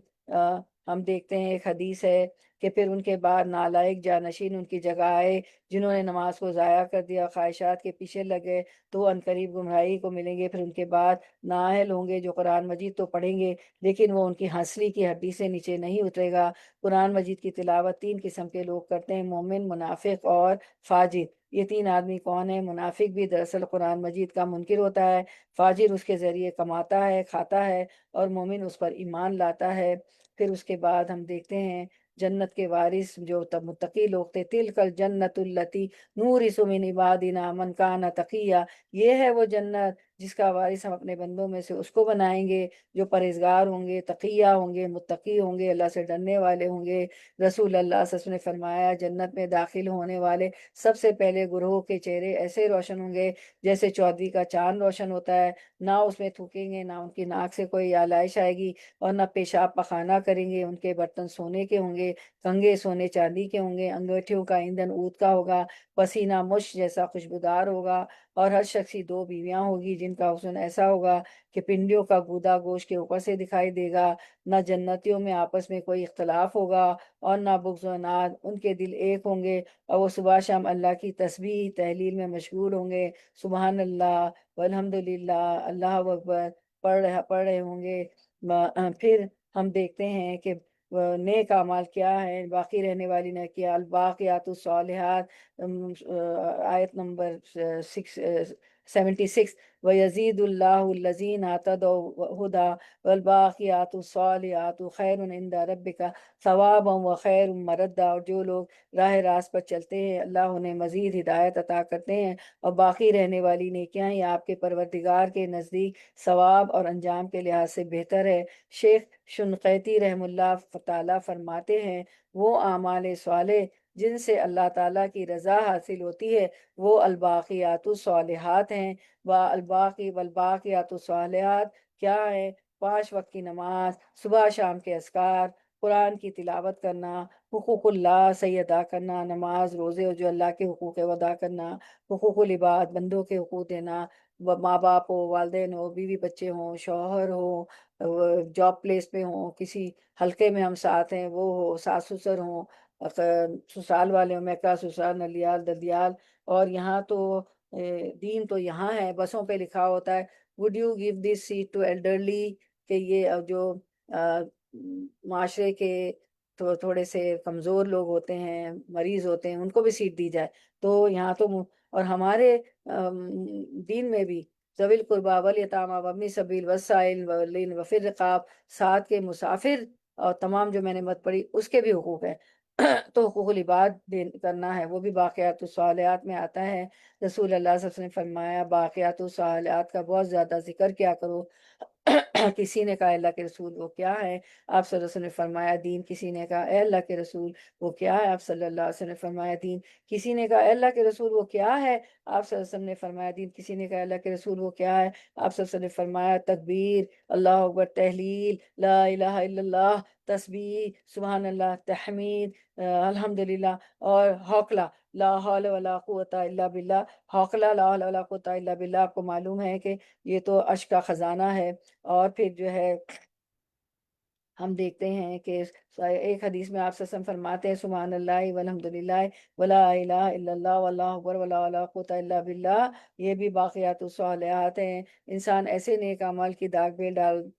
ہم دیکھتے ہیں ایک حدیث ہے کہ پھر ان کے بعد نالائق جانشین ان کی جگہ آئے جنہوں نے نماز کو ضائع کر دیا، خواہشات کے پیچھے لگے، تو وہ عنقریب گمراہی کو ملیں گے۔ پھر ان کے بعد نااہل ہوں گے جو قرآن مجید تو پڑھیں گے لیکن وہ ان کی ہنسلی کی ہڈی سے نیچے نہیں اترے گا۔ قرآن مجید کی تلاوت 3 قسم کے لوگ کرتے ہیں، مومن، منافق اور فاجر۔ یہ 3 آدمی کون ہیں؟ منافق بھی دراصل قرآن مجید کا منکر ہوتا ہے، فاجر اس کے ذریعے کماتا ہے، کھاتا ہے، اور مومن اس پر ایمان لاتا ہے۔ پھر اس کے بعد ہم دیکھتے ہیں جنت کے وارث جو متقی لوگ تھے، تلک الجنت التی نورث من عبادنا من کان تقیا، یہ ہے وہ جنت جس کا وارث ہم اپنے بندوں میں سے اس کو بنائیں گے جو پرہیزگار ہوں گے، تقیہ ہوں گے، متقی ہوں گے، اللہ سے ڈرنے والے ہوں گے۔ رسول اللہ صلی اللہ علیہ وسلم نے فرمایا جنت میں داخل ہونے والے سب سے پہلے گروہ کے چہرے ایسے روشن ہوں گے جیسے چودھری کا چاند روشن ہوتا ہے، نہ اس میں تھوکیں گے، نہ ان کی ناک سے کوئی آلائش آئے گی، اور نہ پیشاب پخانہ کریں گے۔ ان کے برتن سونے کے ہوں گے، کنگھے سونے چاندی کے ہوں گے، انگیٹھیوں کا ایندھن اود کا ہوگا، پسینہ مشک جیسا خوشبودار ہوگا، اور ہر شخص کی 2 بیویاں ہوگی جن کا حسن ایسا ہوگا کہ پنڈیوں کا گودا گوشت کے اوپر سے دکھائی دے گا۔ نہ جنتیوں میں آپس میں کوئی اختلاف ہوگا اور نہ بغض و عناد، ان کے دل ایک ہوں گے، اور وہ صبح شام اللہ کی تسبیح تحلیل میں مشغول ہوں گے، سبحان اللہ والحمد للہ اللہ اکبر پڑھ رہے ہوں گے۔ پھر ہم دیکھتے ہیں کہ نیک اعمال کیا ہیں، باقی رہنے والی نیکیاں، الباقیات الصالحات، آیت نمبر 76، وَيَزِيدُ اللَّهُ الَّذِينَ اهْتَدَوْا هُدًى وَالْبَاقِيَاتُ الصَّالِحَاتُ خَيْرٌ عِندَ رَبِّكَ ثَوَابًا وَخَيْرٌ مَرَدًّا۔ اور جو لوگ راہ راست پر چلتے ہیں اللہ انہیں مزید ہدایت عطا کرتے ہیں، اور باقی رہنے والی نیکیاں یہ آپ کے پروردگار کے نزدیک ثواب اور انجام کے لحاظ سے بہتر ہے۔ شیخ شنقیطی رحم اللہ تعالیٰ فرماتے ہیں وہ اعمال صالح جن سے اللہ تعالیٰ کی رضا حاصل ہوتی ہے وہ الباقیات الصالحات ہیں۔ والباقیات الصالحات کیا ہے؟ 5 وقت کی نماز، صبح شام کے اذکار، قرآن کی تلاوت کرنا، حقوق اللہ صحیح ادا کرنا، نماز روزے اور جو اللہ کے حقوق ہے وہ ادا کرنا، حقوق العباد بندوں کے حقوق دینا، ماں باپ ہو، والدین ہو، بیوی بچے ہوں، شوہر ہو، جاب پلیس پہ ہوں، کسی حلقے میں ہم ساتھ ہیں وہ ہو، ساس سسر ہوں، سسرال والے ہوں، میکا سسرال، نلیال ددیال۔ اور یہاں تو دین تو یہاں ہے، بسوں پہ لکھا ہوتا ہے would you give this seat to elderly، کہ یہ جو معاشرے کے تھوڑے سے کمزور لوگ ہوتے ہیں، مریض ہوتے ہیں، ان کو بھی سیٹ دی جائے۔ تو یہاں تو اور ہمارے دین میں بھی ذوی القربیٰ والیتامیٰ وابن السبیل والسائل وفی الرقاب، ساتھ کے مسافر اور تمام جو میں نے مت پڑھی اس کے بھی حقوق ہیں۔ تو حقوق العباد کرنا ہے، وہ بھی باقیات الصالحات میں آتا ہے۔ رسول اللہ صلی اللہ علیہ وسلم نے فرمایا باقیات الصالحات کا بہت زیادہ ذکر کیا کرو۔ کسی نے کہا اللہ کے رسول وہ کیا ہے؟ آپ صلی اللہ علیہ وسلم نے فرمایا دین۔ کسی نے کہا اے اللہ کے رسول وہ کیا ہے؟ آپ صلی اللہ علیہ وسلم نے فرمایا دین۔ کسی نے کہا اے اللہ کے رسول وہ کیا ہے؟ آپ صلی اللہ علیہ وسلم نے فرمایا دین۔ کسی نے کہا اللہ کے رسول وہ کیا ہے؟ آپ صلی اللہ علیہ وسلم نے فرمایا تکبیر، اللہ اکبر، تحلیل، لا الہ الا اللہ، تسبیح، سبحان اللہ، تحمید، الحمدللہ، اور حوقلہ، لا حول ولا قوت الا باللہ۔ حوقلہ لا حول ولا قوت الا باللہ آپ کو معلوم ہے کہ یہ تو عرش کا خزانہ ہے۔ اور پھر جو ہے ہم دیکھتے ہیں کہ ایک حدیث میں آپ صلی اللہ علیہ وسلم فرماتے ہیں سبحان اللہ والحمدللہ ولا الہ الا اللہ واللہ اکبر ولا حول ولا قوت الا باللہ، یہ بھی باقیات الصالحات ہیں۔ انسان ایسے نیک اعمال کی داغ میں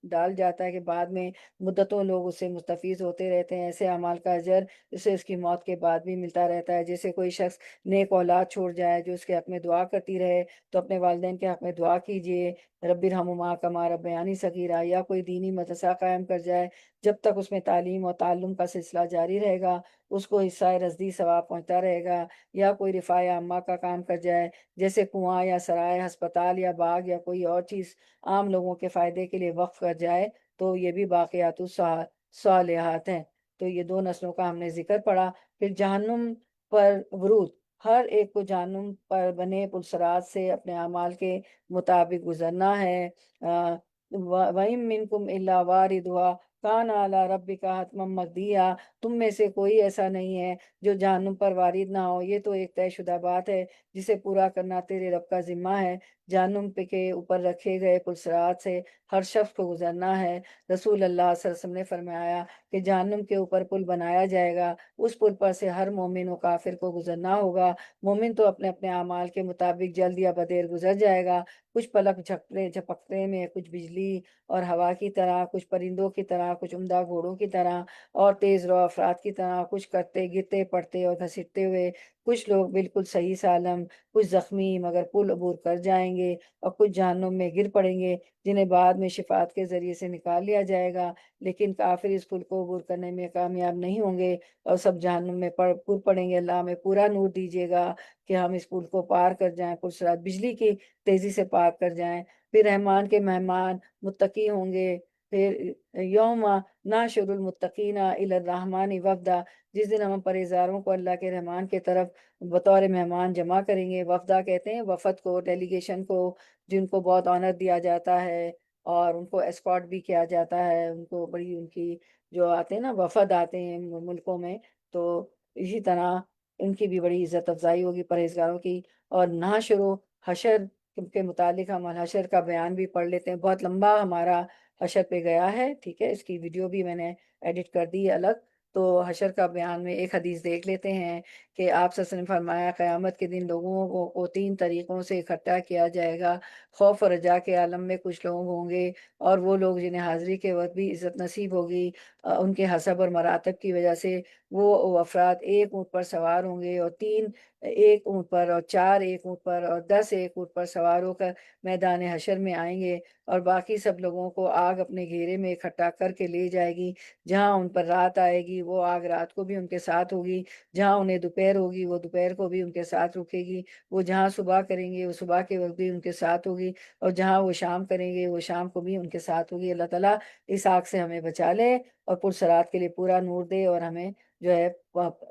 ڈال جاتا ہے کہ بعد میں مدتوں لوگ اس سے مستفیض ہوتے رہتے ہیں۔ ایسے اعمال کا اجر اسے اس کی موت کے بعد بھی ملتا رہتا ہے۔ جیسے کوئی شخص نیک اولاد چھوڑ جائے جو اس کے حق میں دعا کرتی رہے، تو اپنے والدین کے حق میں دعا کیجیے، رب ارحمہما کما ربیانی صغیرا، یا کوئی دینی مدرسہ قائم کر جائے، جب تک اس میں تعلیم اور تعلم کا سلسلہ جاری رہے گا اس کو حصہ رزدی ثواب پہنچتا رہے گا۔ یا کوئی رفاع عامہ کا کام کر جائے، جیسے کنواں یا سرائے، ہسپتال یا باغ یا کوئی اور چیز عام لوگوں کے فائدے کے لیے وقف کر جائے، تو یہ بھی باقیات الصالحات ہیں۔ تو یہ 2 نسلوں کا ہم نے ذکر پڑھا۔ پھر جہنم پر ورود، ہر ایک کو جہنم پر بنے پلسرات سے اپنے اعمال کے مطابق گزرنا ہے۔ وَإِن مِّنكُمْ إِلَّا وَارِدُهَا كَانَ عَلَىٰ رَبِّكَ حَتْمًا مَّقْضِيًّا، تم میں سے کوئی ایسا نہیں ہے جو جہنم پر وارد نہ ہو، یہ تو ایک طے شدہ بات ہے جسے پورا کرنا تیرے رب کا ذمہ ہے۔ جہنم پہ کے اوپر رکھے گئے پلسرات سے ہر شخص کو گزرنا ہے۔ رسول اللہ صلی اللہ علیہ وسلم نے فرمایا کہ جہنم کے اوپر پل بنایا جائے گا، اس پل پر سے ہر مومن و کافر کو گزرنا ہوگا۔ مومن تو اپنے اپنے اعمال کے مطابق جلد یا بدیر گزر جائے گا، کچھ پلک جھپکتے میں، کچھ بجلی اور ہوا کی طرح، کچھ پرندوں کی طرح، کچھ عمدہ گھوڑوں کی طرح اور تیز رو افراد کی طرح، کچھ کرتے گرتے پڑتے اور گھسیٹتے ہوئے، کچھ لوگ بالکل صحیح سالم، کچھ زخمی مگر پل عبور کر جائیں گے، اور کچھ جہنم میں گر پڑیں گے جنہیں بعد میں شفاعت کے ذریعے سے نکال لیا جائے گا۔ لیکن کافر اس پل کو عبور کرنے میں کامیاب نہیں ہوں گے اور سب جہنم میں پر پڑیں گے۔ اللہ ہمیں پورا نور دیجیے گا کہ ہم اس پل کو پار کر جائیں، پلسرات بجلی کی تیزی سے پار کر جائیں۔ پھر رحمان کے مہمان متقی ہوں گے۔ پھر یوم ناشر المتقین الی الرحمن وفدا، جس دن ہم پرہیزگاروں کو اللہ کے رحمان کے طرف بطور مہمان جمع کریں گے۔ وفدا کہتے ہیں وفد کو، ڈیلیگیشن کو، جن کو بہت آنر دیا جاتا ہے اور ان کو اسکارٹ بھی کیا جاتا ہے، ان کو بڑی ان کی جو آتے ہیں نا وفد آتے ہیں ملکوں میں، تو اسی طرح ان کی بھی بڑی عزت افزائی ہوگی پرہیزگاروں کی۔ اور نحشر و حشر کے متعلق ہم الحشر کا بیان بھی پڑھ لیتے ہیں، بہت لمبا ہمارا حشر پہ گیا ہے، ٹھیک ہے، اس کی ویڈیو بھی میں نے ایڈٹ کر دی ہے الگ۔ تو حشر کا بیان میں ایک حدیث دیکھ لیتے ہیں کہ آپ صلی اللہ علیہ وسلم نے فرمایا قیامت کے دن لوگوں کو 3 طریقوں سے اکٹھا کیا جائے گا۔ خوف و رجا کے عالم میں کچھ لوگ ہوں گے، اور وہ لوگ جنہیں حاضری کے وقت بھی عزت نصیب ہوگی ان کے حسب اور مراتب کی وجہ سے، وہ افراد ایک اونٹ پر سوار ہوں گے، اور 3 ایک اونٹ پر، اور 4 ایک اونٹ پر، اور 10 ایک اونٹ پر سوار ہو کر میدان حشر میں آئیں گے، اور باقی سب لوگوں کو آگ اپنے گھیرے میں اکٹھا کر کے لے جائے گی۔ جہاں ان پر رات آئے گی وہ آگ رات کو بھی ان کے ساتھ ہوگی، جہاں انہیں دوپہر ہوگی وہ دوپہر کو بھی ان کے ساتھ رکے گی، وہ جہاں صبح کریں گے وہ صبح کے وقت بھی ان کے ساتھ ہوگی، اور جہاں وہ شام کریں گے وہ شام کو بھی ان کے ساتھ ہوگی۔ اللہ تعالیٰ اس آگ سے ہمیں بچا لے، اور پرسرات کے لیے پورا نور دے، اور ہمیں جو ہے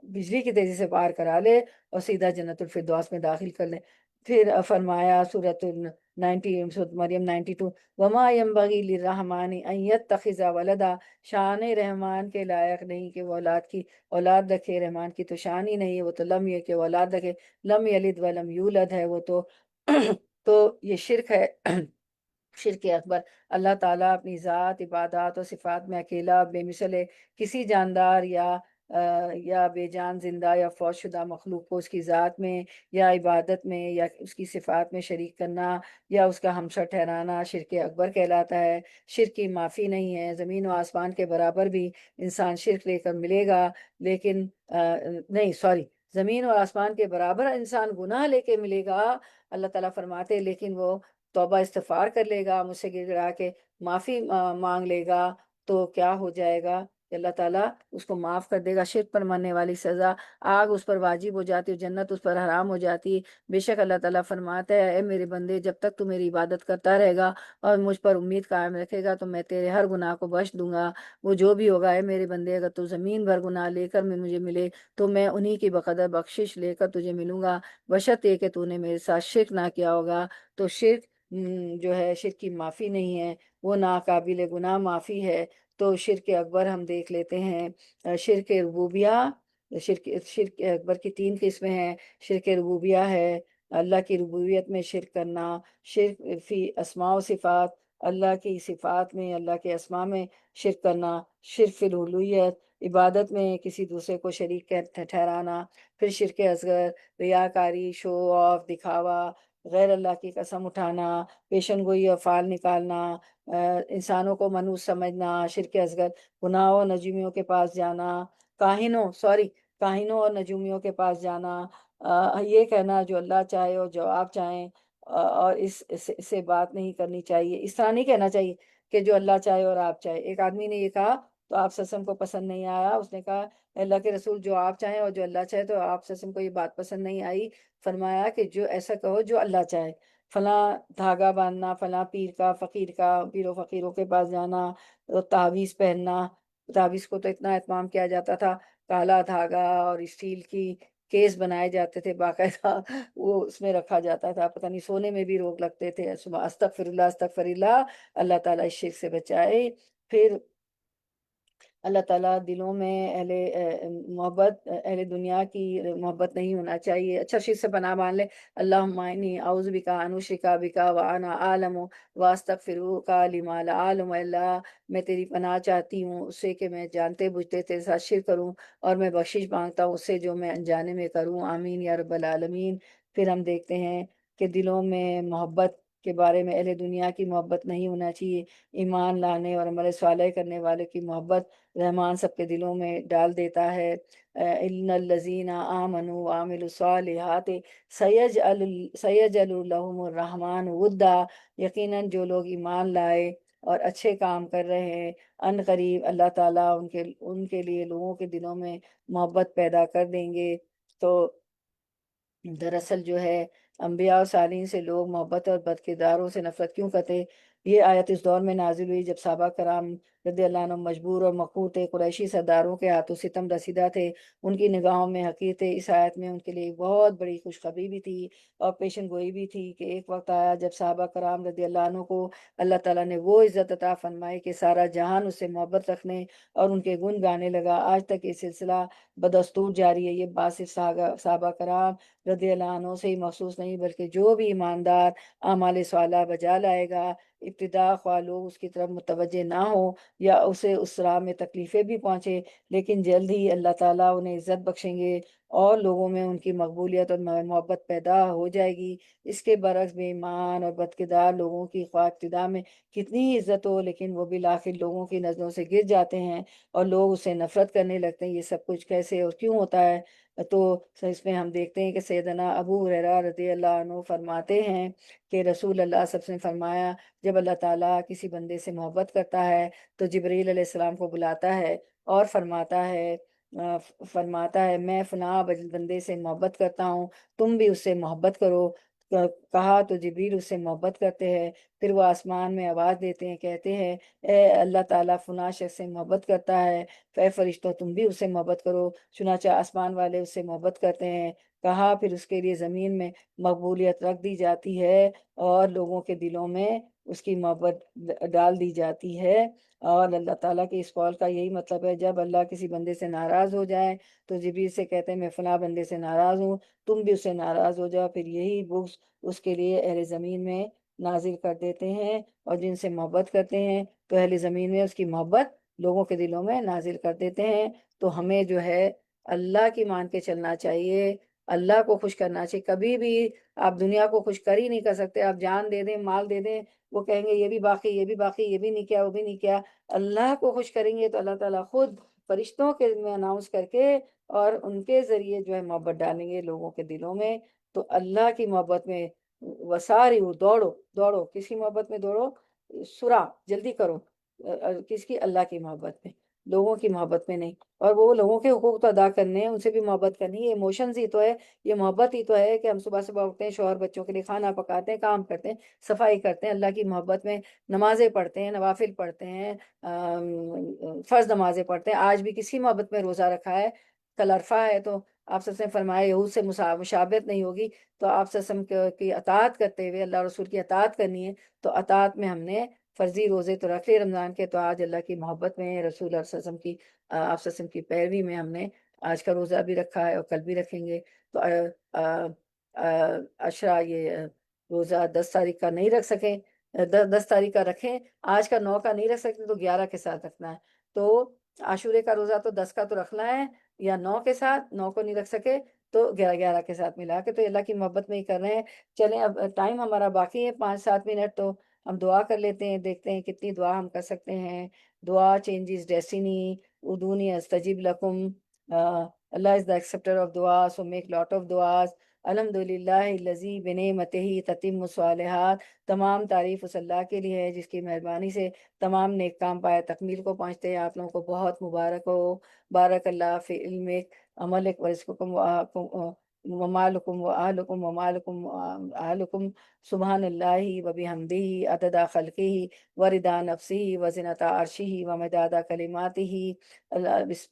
بجلی کی تیزی سے پار کرا لے، اور سیدھا جنت الفردوس میں داخل کر لے۔ پھر فرمایا سورۃ 90 مریم 92، وما ينبغي للرحمن ان يتخذ ولدا، شان رحمان کے لائق نہیں کہ وہ اولاد رکھے، رحمان کی تو شان ہی نہیں ہے، وہ تو لم یہ کہ وہ اولاد رکھے، لم یلد ولم یولد ہے وہ تو تو یہ شرک ہے، شرک اکبر۔ اللہ تعالیٰ اپنی ذات، عبادات اور صفات میں اکیلا بے مثل ہے، کسی جاندار یا بے جان زندہ یا فوت شدہ مخلوق کو اس کی ذات میں یا عبادت میں یا اس کی صفات میں شریک کرنا یا اس کا ہمسر ٹھہرانا شرک اکبر کہلاتا ہے۔ شرک کی معافی نہیں ہے، زمین و آسمان کے برابر بھی انسان شرک لے کر ملے گا، لیکن نہیں سوری، زمین اور آسمان کے برابر انسان گناہ لے کے ملے گا، اللہ تعالیٰ فرماتے، لیکن وہ توبہ استغفار کر لے گا، مجھ سے گر گڑا کے معافی مانگ لے گا، تو کیا ہو جائے گا کہ اللہ تعالیٰ اس کو معاف کر دے گا۔ شرک پر مرنے والی سزا آگ اس پر واجب ہو جاتی ہے، جنت اس پر حرام ہو جاتی ہے۔ بے شک اللہ تعالیٰ فرماتا ہے، اے میرے بندے، جب تک تو میری عبادت کرتا رہے گا اور مجھ پر امید قائم رکھے گا تو میں تیرے ہر گناہ کو بخش دوں گا، وہ جو بھی ہوگا۔ اے میرے بندے، اگر تو زمین بھر گناہ لے کر مجھے ملے تو میں انہی کی بقدر بخشش لے کر تجھے ملوں گا، بشرط یہ کہ تو نے میرے ساتھ شرک نہ کیا ہوگا۔ تو شرک جو ہے، شرک کی معافی نہیں ہے، وہ ناقابل گناہ معافی ہے۔ تو شرک اکبر ہم دیکھ لیتے ہیں، شرک ربوبیہ، شرک اکبر کی 3 قسمیں ہیں۔ شرک ربوبیہ ہے اللہ کی ربوبیت میں شرک کرنا، شرک فی اسماء و صفات، اللہ کی صفات میں، اللہ کے اسماء میں شرک کرنا، شرک فی الوہیت، عبادت میں کسی دوسرے کو شریک ٹھہرانا، پھر شرک اصغر، ریاکاری، شو آف، دکھاوا، غیر اللہ کی قسم اٹھانا، پیشن گوئی افعال نکالنا، انسانوں کو منحوس سمجھنا، شرک اصغر، گناہوں اور نجومیوں کے پاس جانا، کاہنوں اور نجومیوں کے پاس جانا، یہ کہنا جو اللہ چاہے اور جو آپ چاہیں، اور اس سے بات نہیں کرنی چاہیے، اس طرح نہیں کہنا چاہیے کہ جو اللہ چاہے اور آپ چاہے۔ ایک آدمی نے یہ کہا تو آپ صلی اللہ علیہ وسلم کو پسند نہیں آیا، اس نے کہا اللہ کے رسول جو آپ چاہیں اور جو اللہ چاہے، تو آپ صلی اللہ علیہ وسلم کو یہ بات پسند نہیں آئی، فرمایا کہ جو ایسا کہو جو اللہ چاہے، فلاں دھاگا باندھنا، فلاں پیر کا، فقیر کا، پیر و فقیروں کے پاس جانا، تعویذ پہننا، تعویذ کو تو اتنا اہتمام کیا جاتا تھا، کالا دھاگا اور اسٹیل کی کیس بنائے جاتے تھے باقاعدہ، وہ اس میں رکھا جاتا تھا، پتہ نہیں سونے میں بھی روک لگتے تھے، استغفر اللہ استغفر اللہ، اللہ تعالیٰ اس شرک سے بچائے۔ پھر اللہ تعالیٰ دلوں میں محبت، اہل دنیا کی محبت نہیں ہونا چاہیے۔ اچھا شرک سے پناہ مان لے، اللہم انی اعوذ بک ان اشرک بک وانا اعلم واستغفرک لما لا اعلم۔ اللہ میں تیری پناہ چاہتی ہوں اس سے کہ میں جانتے بوجھتے تیرے ساتھ شرک کروں، اور میں بخشش مانگتا ہوں اس سے جو میں انجانے میں کروں، آمین یا رب العالمین۔ پھر ہم دیکھتے ہیں کہ دلوں میں محبت کے بارے میں، اہل دنیا کی محبت نہیں ہونا چاہیے، ایمان لانے اور عمل صالح کرنے والے کی محبت رحمان سب کے دلوں میں ڈال دیتا ہے۔ ان الذین آمنوا وعملوا الصالحات سیجعل لهم الرحمن ودا، یقیناً جو لوگ ایمان لائے اور اچھے کام کر رہے ہیں، ان قریب اللہ تعالیٰ ان کے لیے لوگوں کے دلوں میں محبت پیدا کر دیں گے۔ تو دراصل جو ہے، انبیاء اور صالحین سے لوگ محبت اور بد کرداروں سے نفرت کیوں کرتے؟ یہ آیت اس دور میں نازل ہوئی جب صحابہ کرام رضی اللہ عنہم مجبور اور مقہور تھے، قریشی سرداروں کے ہاتھوں ستم رسیدہ تھے، ان کی نگاہوں میں حقیر تھے۔ اس آیت میں ان کے لیے ایک بہت بڑی خوشخبری بھی تھی اور پیشن گوئی بھی تھی کہ ایک وقت آیا جب صحابہ کرام رضی اللہ عنہ کو اللہ تعالیٰ نے وہ عزت عطا فرمائی کہ سارا جہان اس سے محبت رکھنے اور ان کے گن گانے لگا۔ آج تک یہ سلسلہ بدستور جاری ہے۔ یہ بات صرف صحابہ کرام رضی اللہ عنہ سے ہی مخصوص نہیں، بلکہ جو بھی ایماندار اعمال صالحہ بجا لائے گا، ابتدا خواہ لوگ اس کی طرف متوجہ نہ ہو یا اسے اس راہ میں تکلیفیں بھی پہنچے، لیکن جلد ہی اللہ تعالیٰ انہیں عزت بخشیں گے اور لوگوں میں ان کی مقبولیت اور محبت پیدا ہو جائے گی۔ اس کے برعکس بے ایمان اور بدکردار لوگوں کی خواہ ابتدا میں کتنی ہی عزت ہو، لیکن وہ بالآخر لوگوں کی نظروں سے گر جاتے ہیں اور لوگ اسے نفرت کرنے لگتے ہیں۔ یہ سب کچھ کیسے اور کیوں ہوتا ہے؟ تو اس میں ہم دیکھتے ہیں کہ سیدنا ابو ہریرہ رضی اللہ عنہ فرماتے ہیں کہ رسول اللہ صلی اللہ علیہ وسلم نے فرمایا، جب اللہ تعالیٰ کسی بندے سے محبت کرتا ہے تو جبریل علیہ السلام کو بلاتا ہے اور فرماتا ہے میں فلاں بندے سے محبت کرتا ہوں، تم بھی اس سے محبت کرو۔ کہا تو جبریل اس سے محبت کرتے ہیں، پھر وہ آسمان میں آواز دیتے ہیں، کہتے ہیں اے اللہ تعالیٰ فلاں شخص سے محبت کرتا ہے، اے فرشتوں تم بھی اس سے محبت کرو۔ چنانچہ آسمان والے اس سے محبت کرتے ہیں۔ کہا پھر اس کے لیے زمین میں مقبولیت رکھ دی جاتی ہے اور لوگوں کے دلوں میں اس کی محبت ڈال دی جاتی ہے۔ اور اللہ تعالیٰ کے اس قول کا یہی مطلب ہے، جب اللہ کسی بندے سے ناراض ہو جائے تو جبریل سے کہتے ہیں میں فلاں بندے سے ناراض ہوں، تم بھی اس سے ناراض ہو جاؤ، پھر یہی بغض اس کے لیے اہل زمین میں نازل کر دیتے ہیں، اور جن سے محبت کرتے ہیں تو اہل زمین میں اس کی محبت لوگوں کے دلوں میں نازل کر دیتے ہیں۔ تو ہمیں جو ہے اللہ کی مان کے چلنا چاہیے، اللہ کو خوش کرنا چاہیے۔ کبھی بھی آپ دنیا کو خوش کر ہی نہیں کر سکتے، آپ جان دے دیں، مال دے دیں، وہ کہیں گے یہ بھی باقی، یہ بھی باقی، یہ بھی نہیں کیا، وہ بھی نہیں کیا۔ اللہ کو خوش کریں گے تو اللہ تعالیٰ خود فرشتوں کے میں اناؤنس کر کے اور ان کے ذریعے جو ہے محبت ڈالیں گے لوگوں کے دلوں میں۔ تو اللہ کی محبت میں وساری ہو، دوڑو دوڑو، کس کی محبت میں دوڑو؟ سرا جلدی کرو، کس کی؟ اللہ کی محبت میں، لوگوں کی محبت میں نہیں۔ اور وہ لوگوں کے حقوق تو ادا کرنے ہیں، ان سے بھی محبت کرنی ہے، یہ ایموشنز ہی تو ہے، یہ محبت ہی تو ہے کہ ہم صبح صبح اٹھتے ہیں، شوہر بچوں کے لیے کھانا پکاتے ہیں، کام کرتے ہیں، صفائی کرتے ہیں، اللہ کی محبت میں نمازیں پڑھتے ہیں، نوافل پڑھتے ہیں، فرض نمازیں پڑھتے ہیں۔ آج بھی کس کی محبت میں روزہ رکھا ہے؟ کل عرفہ ہے، تو آپ صلی اللہ علیہ وسلم نے فرمایا یہود سے مشابہت نہیں ہوگی، تو آپ صلی اللہ علیہ وسلم کی اطاعت کرتے ہوئے اللہ رسول کی اطاعت کرنی ہے۔ تو اطاعت میں ہم نے فرضی روزے تو رکھ لیے رمضان کے، تو آج اللہ کی محبت میں رسول اللہ صلی اللہ علیہ وسلم کی آپ صلی اللہ علیہ وسلم کی پیروی میں ہم نے آج کا روزہ بھی رکھا ہے اور کل بھی رکھیں گے۔ تو عشرہ یہ روزہ 10 تاریخ کا نہیں رکھ سکیں، 10 تاریخ کا رکھیں، آج کا 9 کا نہیں رکھ سکتے تو 11 کے ساتھ رکھنا ہے۔ تو عاشورے کا روزہ تو 10 کا تو رکھنا ہے، یا 9 کے ساتھ، 9 کو نہیں رکھ سکے تو 11 کے ساتھ ملا کے، تو اللہ کی محبت میں ہی کر رہے ہیں۔ چلیں اب ٹائم ہمارا باقی ہے 5-7 منٹ، تو ہم دعا کر لیتے ہیں، دیکھتے ہیں کتنی دعا ہم کر سکتے ہیں۔ دعا چینجز ڈیسٹینی، ادونی استجیب لکم۔ اللہ از the acceptor of دعا، so make lot of دعاز۔ الحمدللہ الذی بنعمتہ تتم الصالحات۔ تمام تعریف اس اللہ کے لیے ہے جس کی مہربانی سے تمام نیک کام پائے تکمیل کو پہنچتے ہیں۔ آپ لوگوں کو بہت مبارک ہو۔ بارک اللہ فی علمک، عملک، ورزقکم ومالکم وآلکم ومالکم وآلکم۔ سبحان اللہ وبحمدہ عدد خلقہ ورضا نفسہ وزنۃ عرشہ ومداد کلماتہ۔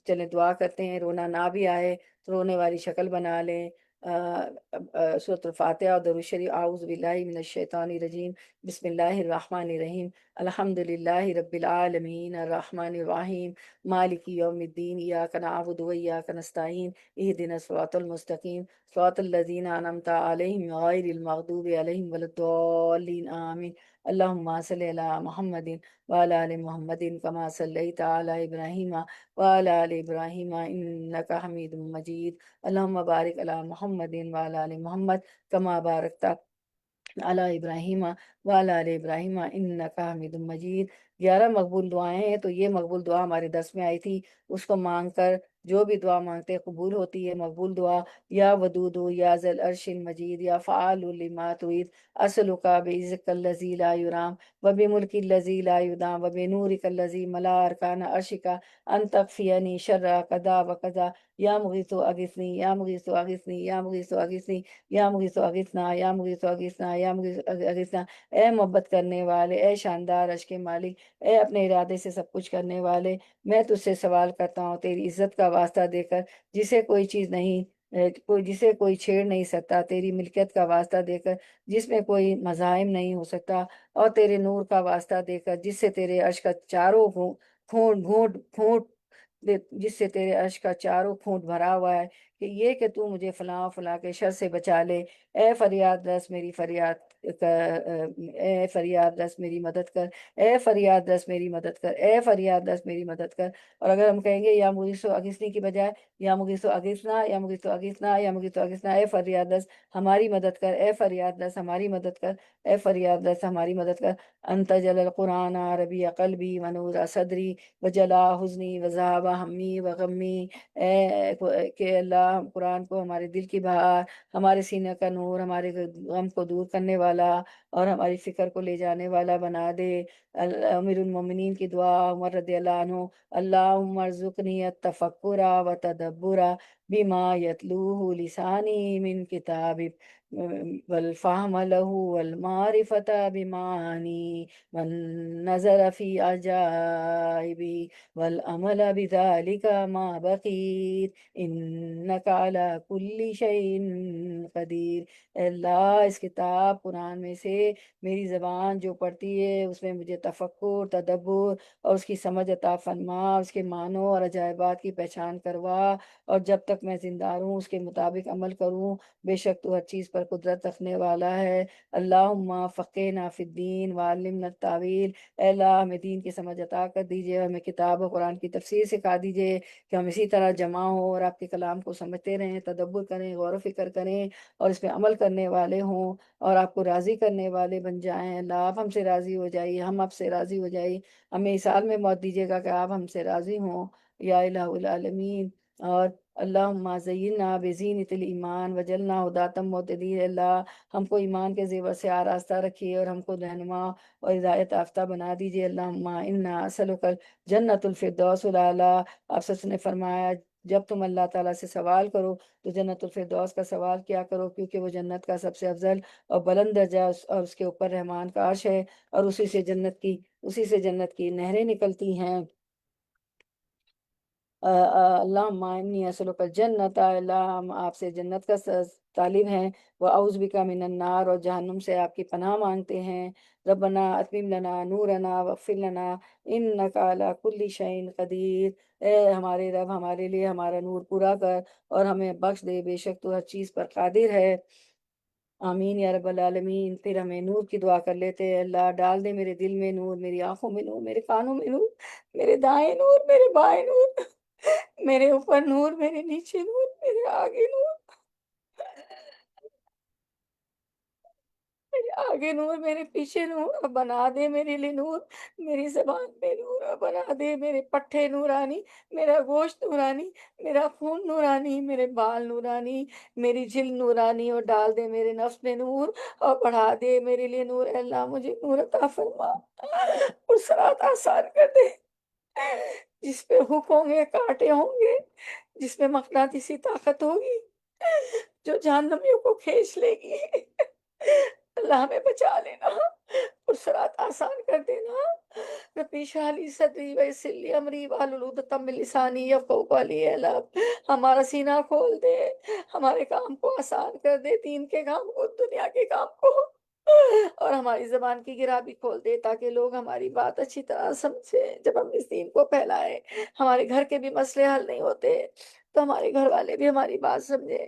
چلیں دعا کرتے ہیں، رونا نہ بھی آئے تو رونے والی شکل بنا لیں۔ سورۃ الفاتحہ اور درود شریف۔ اعوذ باللہ من الشیطان الرجیم، بسم اللہ الرحمن الرحیم، الحمد للہ رب العالمین، الرحمن الرحیم، مالک یوم الدین، ایاک نعبد و ایاک نستعین، اہدنا الصراط المستقیم، صراط الذین انعمت علیہم غیر المغضوب علیہم ولا الضالین، آمین۔ اللہم صلی علی محمد وعلی آل محمد کما صلیت علی ابراہیم وعلی آل ابراہیم انک حمید مجید۔ اللہم بارک علی محمد وعلی آل محمد کما بارکت علی ابراہیم وعلی آل ابراہیم انک حمید مجید۔ 11 مقبول دعائیں ہیں، تو یہ مقبول دعا ہمارے 10 میں آئی تھی، اس کو مانگ کر جو بھی دعا مانگتے ہیں قبول ہوتی ہے۔ مقبول دعا، یا ودود یا ذی العرش المجید یا فعال لما ترید، اسألک بعزک الذی لا یرام وبملک الذی لا یدام وبنورک الذی ملا ارکان عرشک ان تکفینی شر قضا و قضا، یا مغیث اغثنی، یا مغیث اغثنی، یا مغیث اغثنی، یا مغیث اغثنا، یا مغیث اغثنا، یا مغیث اغثنا۔ اے محبت کرنے والے، اے شاندار عرش کے مالک، اے اپنے ارادے سے سب کچھ کرنے والے، میں تجھ سے سوال کرتا ہوں تیری عزت کا واسطہ دے کر، جسے کوئی چیز نہیں جسے کوئی چھیڑ نہیں سکتا، تیری ملکیت کا واسطہ دے کر جس میں کوئی مزاحم نہیں ہو سکتا، اور تیرے نور کا واسطہ دے کر جس سے تیرے عرش کا چاروں جس سے تیرے عرش کا چاروں کھونٹ بھرا ہوا ہے، کہ یہ کہ تو مجھے فلاں فلاں کے شر سے بچا لے۔ اے فریاد رس میری فریاد اے فریاد رس میری مدد کر، اے فریاد رس میری مدد کر، اے فریاد رس میری مدد کر۔ اور اگر ہم کہیں گے یا مغیث اغیثنی کی بجائے یا مغیث اغیثنا، یا مغیث اغیثنا، یا مغیث اغیثنا، اے فریاد رس ہماری مدد کر، اے فریاد رس ہماری مدد کر، اے فریاد رس ہماری مدد کر۔ انت جل القرآن ربیع قلبی ونور صدری وجلا حزنی وذہاب ہمی وغمی، کہ اللہ قرآن کو ہمارے دل کی بہار، ہمارے سینے کا نور، ہمارے غم کو دور کرنے والا اور ہماری فکر کو لے جانے والا بنا دے۔ امیر المومنین کی دعا عمر رضی اللہ عنہ، اللہم ارزقنی التفکر وتدبر بما یتلوہ لسانی من کتاب، والفهم له والمعرفة بمعانی والنظر في عجائب والعمل بذلك ما بقيت انك على كل شيء قدیر۔ اے اللہ اس کتاب قرآن میں سے میری زبان جو پڑھتی ہے اس میں مجھے تفکر، تدبر اور اس کی سمجھ عطا فرما، اس کے معنوں اور عجائبات کی پہچان کروا، اور جب تک میں زندہ رہوں اس کے مطابق عمل کروں۔ بے شک تو ہر چیز پر قدرت رکھنے والا ہے۔ اللہم فقہنا فی الدین وعلمنا التاویل، اے اللہ ہمیں دین کی سمجھ عطا کر دیجئے، ہمیں کتاب و قرآن کی تفسیر سکھا دیجئے کہ ہم اسی طرح جمع ہوں اور آپ کے کلام کو سمجھتے رہیں، تدبر کریں، غور و فکر کریں اور اس پہ عمل کرنے والے ہوں اور آپ کو راضی کرنے والے بن جائیں۔ اللہ آپ ہم سے راضی ہو جائیے، ہم آپ سے راضی ہو جائیے، ہمیں اس حال میں موت دیجیے گا کہ آپ ہم سے راضی ہوں یا الہ العالمین۔ اور اللہم زینا بزینت الایمان وجلنا ہداتم مہتدین، اللہ ہم کو ایمان کے زیور سے آراستہ رکھیے اور ہم کو رہنما اور ہدایت یافتہ بنا دیجیے۔ اللہم انا اسألک جنت الفردوس الاعلی، آپ سچ نے فرمایا جب تم اللہ تعالیٰ سے سوال کرو تو جنت الفردوس کا سوال کیا کرو، کیونکہ وہ جنت کا سب سے افضل اور بلند درجہ اور اس کے اوپر رحمان کا عرش ہے، اور اسی سے جنت کی نہریں نکلتی ہیں۔ اللہم انی اسألک الجنت، اللہ ہم آپ سے جنت کا طالب ہیں، واعوذ بک من النار، اور جہنم سے آپ کی پناہ مانگتے ہیں۔ ربنا اتمم لنا نورنا واغفر لنا انک علی کل شیء قدیر، اے ہمارے رب ہمارے لیے ہمارا نور پورا کر اور ہمیں بخش دے، بے شک تو ہر چیز پر قادر ہے۔ آمین یا رب العالمین۔ پھر ہمیں نور کی دعا کر لیتے ہیں، اللہ ڈال دے میرے دل میں نور، میری آنکھوں میں نور، میرے کانوں میں نور، میرے دائیں نور، میرے بائیں نور، میرے اوپر نور، میرے نیچے نور، میرے آگے نور، میرے آگے نور، میرے پیچھے نور، اور بنا دے میرے لیے نور، میری زبان پہ نور، اور بنا دے میرے پٹھے نورانی، میرا گوشت نورانی، میرا خون نورانی، میرے بال نورانی، میری جلد نورانی، اور ڈال دے میرے نفس میں نور اور بڑھا دے میرے لیے نور۔ اے اللہ مجھے نور عطا فرما اور صراط آسان کر دے، جس پہ حک ہوں گے، کانٹے ہوں گے، جس میں مقناطیسی طاقت ہوگی جو جہنمیوں کو کھینچ لے گی، اللہ ہمیں بچا لینا اور صراط آسان کر دینا۔ ربی اشرح لی صدری ویسر لی امری واحلل عقدۃ من لسانی یفقہوا قولی، اے اللہ ہمارا سینہ کھول دے، ہمارے کام کو آسان کر دے، دین کے کام کو، دنیا کے کام کو، اور ہماری زبان کی گرہ بھی کھول دے تاکہ لوگ ہماری بات اچھی طرح سمجھے۔ جب ہم اس دین کو پھیلائے، ہمارے گھر کے بھی مسئلے حل نہیں ہوتے تو ہمارے گھر والے بھی ہماری بات سمجھے۔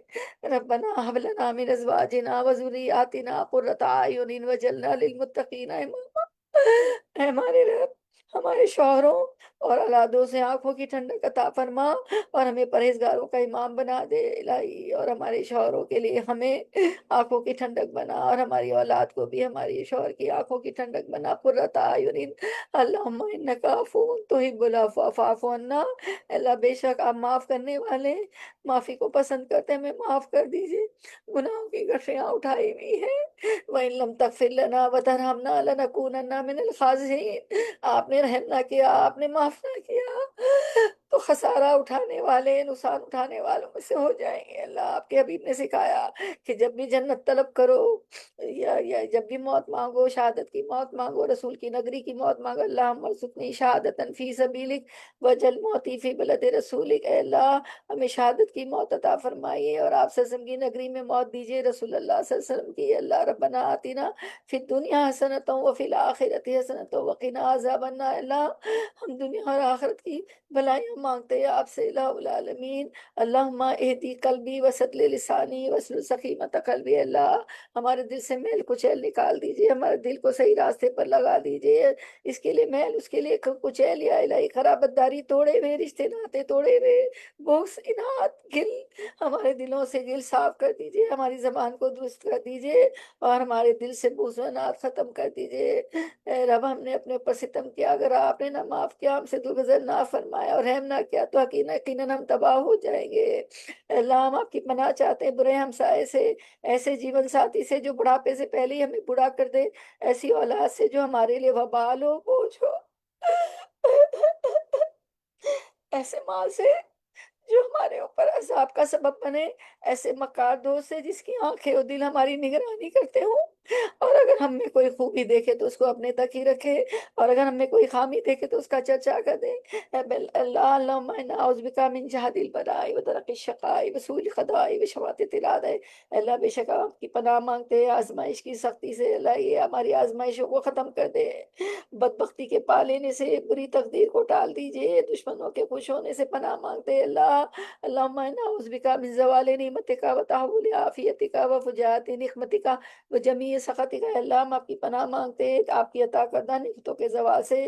ربنا هب لنا من ازواجنا وذرياتنا قرۃ اعین واجعلنا للمتقین اماما، اے ہمارے رب ہمارے شوہروں اور اولادوں سے آنکھوں کی ٹھنڈک عطا فرما اور ہمیں پرہیزگاروں کا امام بنا دے الہی، اور ہمارے شوہروں کے لیے ہمیں آنکھوں کی ٹھنڈک بنا، اور ہماری اولاد کو بھی ہماری شوہر کی آنکھوں کی ٹھنڈک بنا۔ قرۃ اعین، اللہم انک عفو تحب العفو فاعف عنا، اللہ بے شک آپ معاف کرنے والے، معافی کو پسند کرتے ہیں، ہمیں معاف کر دیجئے، گناہوں کی گٹھیاں اٹھائی ہوئی ہیں۔ وَإِن لَمْ تَغْفِرْ لَنَا وَتَرْحَمْنَا لَنَكُونَنَّ مِنَ الْخَاسِرِينَ، آپ نے رحم نہ کیا، آپ نے معاف نہ کیا تو خسارہ اٹھانے والے، نقصان اٹھانے والوں میں سے ہو جائیں گے۔ اللہ آپ کے حبیب نے سکھایا کہ جب بھی جنت طلب کرو یا جب بھی موت مانگو، شہادت کی موت مانگو، رسول کی نگری کی موت مانگو، اللہم ارزقنی شہادتاً فی سبیلک وجل موتی فی بلد رسولک، اے اللہ ہمیں شہادت کی موت عطا فرمائیے اور آپ سزم کی نگری میں موت دیجیے رسول اللہ صلی اللہ علیہ وسلم کی۔ اللہ ربنا آتنا فی الدنیا حسنۃ وفی الآخرۃ حسنۃ وقنا عذاب النار، اللہ ہم دنیا اور آخرت کی بھلائیوں مانگتے ہیں آپ سے الہ العالمین۔ اللہم اہدی قلبی وسطل لسانی وسل سخیمت قلبی، اللہ ہمارے دل سے میل کچیل نکال دیجئے، ہمارے دل کو صحیح راستے پر لگا دیجئے، اس کے لیے میل، اس کے لیے کچیل یا الہی خرابت داری توڑے ہوئے، رشتے ناتے توڑے ہوئے، بغض اناد گل، ہمارے دلوں سے گل صاف کر دیجئے، ہماری زبان کو درست کر دیجئے، اور ہمارے دل سے بغض و اناد ختم کر دیجئے۔ اے رب، ہم نے اپنے اوپر ستم کیا، اگر آپ نے نہ معاف کیا، ہم سے درگزر نہ فرمایا اور رحم نہ کیا تو یقیناً ہم تباہ ہو جائیں گے۔ اے اللہ، ہم آپ کی پناہ چاہتے ہیں برے ہمسائے سے، ایسے جیون ساتھی سے جو بڑھاپے سے پہلے ہی ہمیں بوڑھا کر دے، ایسی اولاد سے جو ہمارے لیے وبال ہو، بوجھ ہو، ایسے ماں سے جو ہمارے اوپر عذاب کا سبب بنے، ایسے مکار دوست سے جس کی آنکھیں اور دل ہماری نگرانی کرتے ہوں، اور اگر ہم میں کوئی خوبی دیکھے تو اس کو اپنے تک ہی رکھے، اور اگر ہم میں کوئی خامی دیکھے تو اس کا چرچا کر دے۔ اے اللہ، اللہم انا اعوذ بک من جہد البلاء ودرک الشقاء وسوء القضاء وشماتة الاعداء۔ اللہ بے شک آپ کی پناہ مانگتے ہیں آزمائش کی سختی سے، اللہ یہ ہماری آزمائشوں کو ختم کر دے، بدبختی کے پا لینے سے بری تقدیر کو ٹال دیجئے، دشمنوں کے خوش ہونے سے پناہ مانگتے ہیں اللہ۔ اللہم انا اعوذ بک من زوال نعمتک وتحول عافیتک وفجاءت نقمتک وجمیع سخطک۔ اللہ ہم آپ کی پناہ مانگتے ہیں آپ کی عطا کردہ نعمتوں کے زوال سے،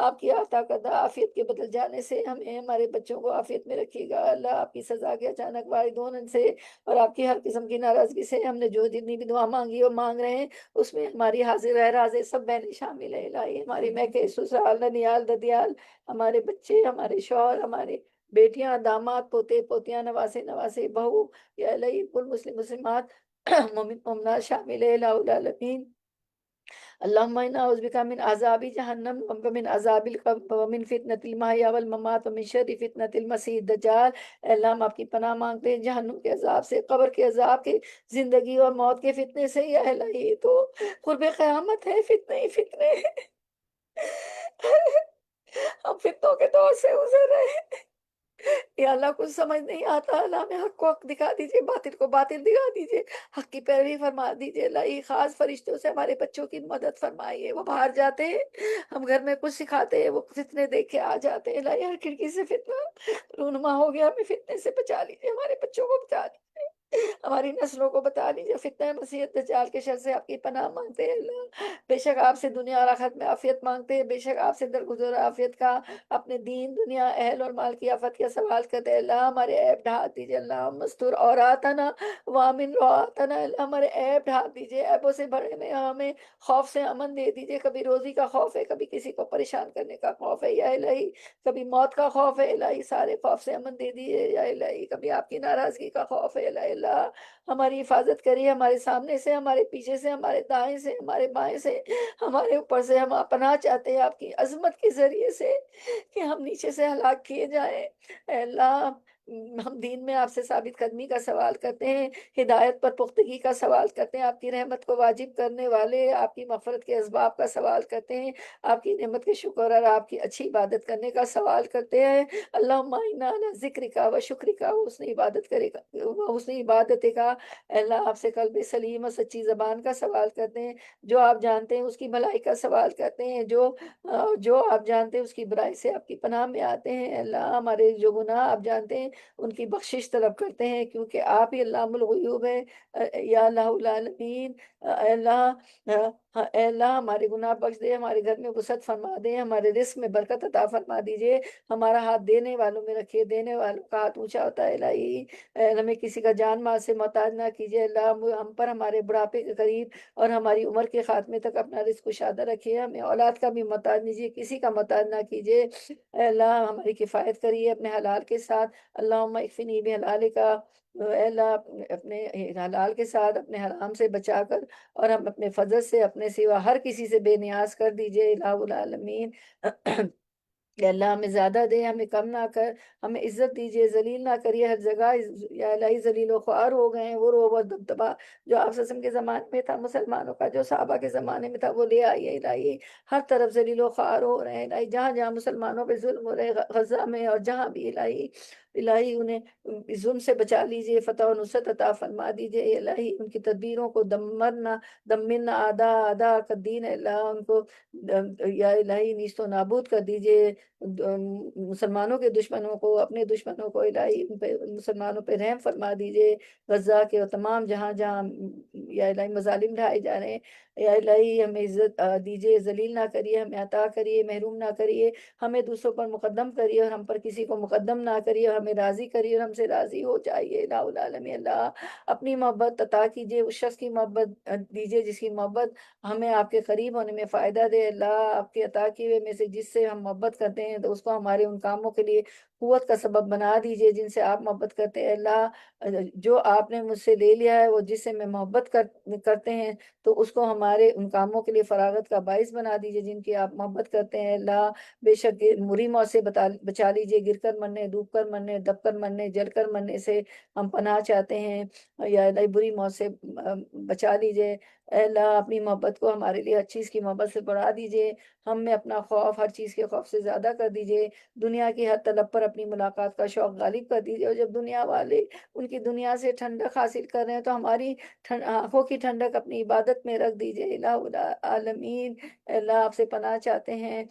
آپ کی عطا کردہ عافیت کے بدل جانے سے، ہمیں ہمارے بچوں کو عافیت میں رکھیے گا اللہ۔ آپ کی سزا کے اچانک وارد ہونے سے اور آپ کی ہر قسم کی ناراضگی سے ہم نے جو جتنی بھی دعا مانگی اور مانگ رہے ہیں، اس میں ہماری حاضر ہے حاضر سب بہنیں شامل ہے الہی، ہماری مہکے سسرال ننیال ددیال، ہمارے بچے، ہمارے شوہر، ہمارے بیٹیاں داماد پوتے پوتیاں نواسے نواسے بہو، یا الہی کل مسلم مسلمات مومن مومنات شامل ہے الہ العالمین۔ اللہم انا اعوذ بک من عذاب جہنم ومن عذاب القبر ومن فتنة المحیا والممات ومن شر فتنة المسیح الدجال۔ اے اللہ ہم آپ کی پناہ مانگتے ہیں جہنم کے عذاب سے، قبر کے عذاب کے، زندگی اور موت کے فتنے سے، یا الہی یہ تو قرب قیامت ہے، فتنے ہی فتنے ہیں۔ ہم فتنوں کے دور سے گزر رہے ہیں، یا اللہ کچھ سمجھ نہیں آتا، اللہ ہمیں حق کو حق دکھا دیجئے، باطل کو باطل دکھا دیجئے، حق کی پیروی فرما دیجئے اللہ۔ یہ خاص فرشتوں سے ہمارے بچوں کی مدد فرمائیے، وہ باہر جاتے ہیں، ہم گھر میں کچھ سکھاتے ہیں، وہ فتنے دیکھ کے آ جاتے ہیں اللہ، ہر کھڑکی سے فتنہ رونما ہو گیا، ہمیں فتنے سے بچا لیجئے، ہمارے بچوں کو بچا لیجئے، ہماری نسلوں کو بتا لیجئے، فتنہ مسیح دجال کے شر سے آپ کی پناہ مانگتے ہیں اللہ۔ بے شک آپ سے دنیا اور آخرت میں عافیت مانگتے ہیں، بے شک آپ سے درگزر عافیت کا، اپنے دین دنیا اہل اور مال کی آفت کا سوال کرتے ہیں اللہ۔ ہمارے عیب ڈھا دیجئے اللہ، مستور عوراتنا وامن رواتنا، اللہ ہمارے عیب ڈھا دیجئے، عیبوں سے بھرے میں ہمیں خوف سے امن دے دیجئے، کبھی روزی کا خوف ہے، کبھی کسی کو پریشان کرنے کا خوف ہے یا الہی، کبھی موت کا خوف ہے الہی، سارے خوف سے امن دے دیجئے یا الہی، کبھی آپ کی ناراضگی کا خوف ہے الہی، اللہ ہماری حفاظت کریے، ہمارے سامنے سے، ہمارے پیچھے سے، ہمارے دائیں سے، ہمارے بائیں سے، ہمارے اوپر سے، ہم پناہ چاہتے ہیں آپ کی عظمت کے ذریعے سے کہ ہم نیچے سے ہلاک کیے جائیں۔ اے اللہ ہم دین میں آپ سے ثابت قدمی کا سوال کرتے ہیں، ہدایت پر پختگی کا سوال کرتے ہیں، آپ کی رحمت کو واجب کرنے والے، آپ کی مغفرت کے اسباب کا سوال کرتے ہیں، آپ کی نعمت کے شکر اور آپ کی اچھی عبادت کرنے کا سوال کرتے ہیں۔ اللہم انا علی ذکرک و شکرک و حسن عبادت کرے گا، حسن عبادت کا، اے اللہ آپ سے قلب سلیم اور سچی زبان کا سوال کرتے ہیں، جو آپ جانتے ہیں اس کی بھلائی کا سوال کرتے ہیں، جو آپ جانتے ہیں اس کی برائی سے آپ کی پناہ میں آتے ہیں۔ اللہ ہمارے جو گناہ آپ جانتے ہیں ان کی بخشش طلب کرتے ہیں، کیونکہ آپ ہی علام الغیوب ہے یا اللہ العالمین۔ اے اللہ اے اللہ ہمارے گناہ بخش دے، ہمارے گھر میں وسعت فرما دے، ہمارے رزق میں برکت عطا فرما دیجئے، ہمارا ہاتھ دینے والوں میں رکھیے، دینے والوں کا ہاتھ اونچا ہوتا ہے الہی۔ اے اللہ ہمیں کسی کا جان مال سے محتاج نہ کیجیے اللہ، ہم پر ہمارے بڑھاپے کے قریب اور ہماری عمر کے خاتمے تک اپنا رزق کشادہ رکھیے، ہمیں اولاد کا بھی محتاج نہیں، کسی کا محتاج نہ کیجیے۔ اے اللہ ہماری کفایت کریے اپنے حلال کے ساتھ، اللہم اکفنی بحلالک، اے اللہ اپنے حلال کے ساتھ اپنے حرام سے بچا کر اور ہم اپنے فضل سے اپنے سوا ہر کسی سے بے نیاز کر دیجئے الہ العالمین۔ یا اللہ ہمیں زیادہ دے، ہمیں کم نہ کر، ہمیں عزت دیجئے، ذلیل نہ کریے ہر جگہ، یا الہی ذلیل و خوار ہو گئے ہیں، وہ روب اور دبدبا جو آپ صلی اللہ علیہ وسلم کے زمانے میں تھا، مسلمانوں کا جو صحابہ کے زمانے میں تھا وہ لے آئیے الہی۔ ہر طرف ذلیل و خوار ہو رہے ہیں الہی، جہاں جہاں مسلمانوں پہ ظلم ہو رہے ہیں، غزہ میں اور جہاں بھی الہی، الہی انہیں ظلم سے بچا لیجئے، فتح و نصرت عطا فرما دیجئے الہی، ان کی تدبیروں کو دمرنا آدھا آدھا کر دین اللہ، ان کو یا الہی نیست و نابود کر دیجئے، مسلمانوں کے دشمنوں کو، اپنے دشمنوں کو الہی ان پہ، مسلمانوں پہ رحم فرما دیجئے، غزہ کے اور تمام جہاں جہاں یا الہی مظالم ڈھائے جا رہے ہیں، یا الہی ہمیں عزت دیجئے، ذلیل نہ کریے، ہمیں عطا کریے، محروم نہ کریے، ہمیں دوسروں پر مقدم کریے اور ہم پر کسی کو مقدم نہ کریے، اور ہمیں راضی کریے اور ہم سے راضی ہو جائیے الہ العالمین اللہ، اپنی محبت عطا کیجئے، اس شخص کی محبت دیجئے جس کی محبت ہمیں آپ کے قریب ہونے میں فائدہ دے اللہ، آپ کے عطا کیے ہوئے میں سے جس سے ہم محبت کرتے ہیں تو اس کو ہمارے ان کاموں کے لیے قوت کا سبب بنا دیجئے جن سے آپ محبت کرتے ہیں اللہ، جو آپ نے مجھ سے لے لیا ہے وہ جس سے میں محبت کرتے ہیں تو اس کو ہمارے ان کاموں کے لیے فراغت کا باعث بنا دیجئے جن کی آپ محبت کرتے ہیں اللہ، بے شک بری موت سے بچا لیجئے، گر کر مرنے، ڈوب کر مرنے، دب کر مرنے، جل کر مرنے سے ہم پناہ چاہتے ہیں، یا اللہ بری موت سے بچا لیجئے اے اللہ، اپنی محبت کو ہمارے لیے ہر چیز کی محبت سے بڑھا دیجئے، ہم میں اپنا خوف ہر چیز کے خوف سے زیادہ کر دیجئے، دنیا کی ہر طلب پر اپنی ملاقات کا شوق غالب کر دیجئے، اور جب دنیا والے ان کی دنیا سے ٹھنڈک حاصل کر رہے ہیں تو ہماری آنکھوں کی ٹھنڈک اپنی عبادت میں رکھ دیجئے الہ العالمین، اللہ آپ سے پناہ چاہتے ہیں،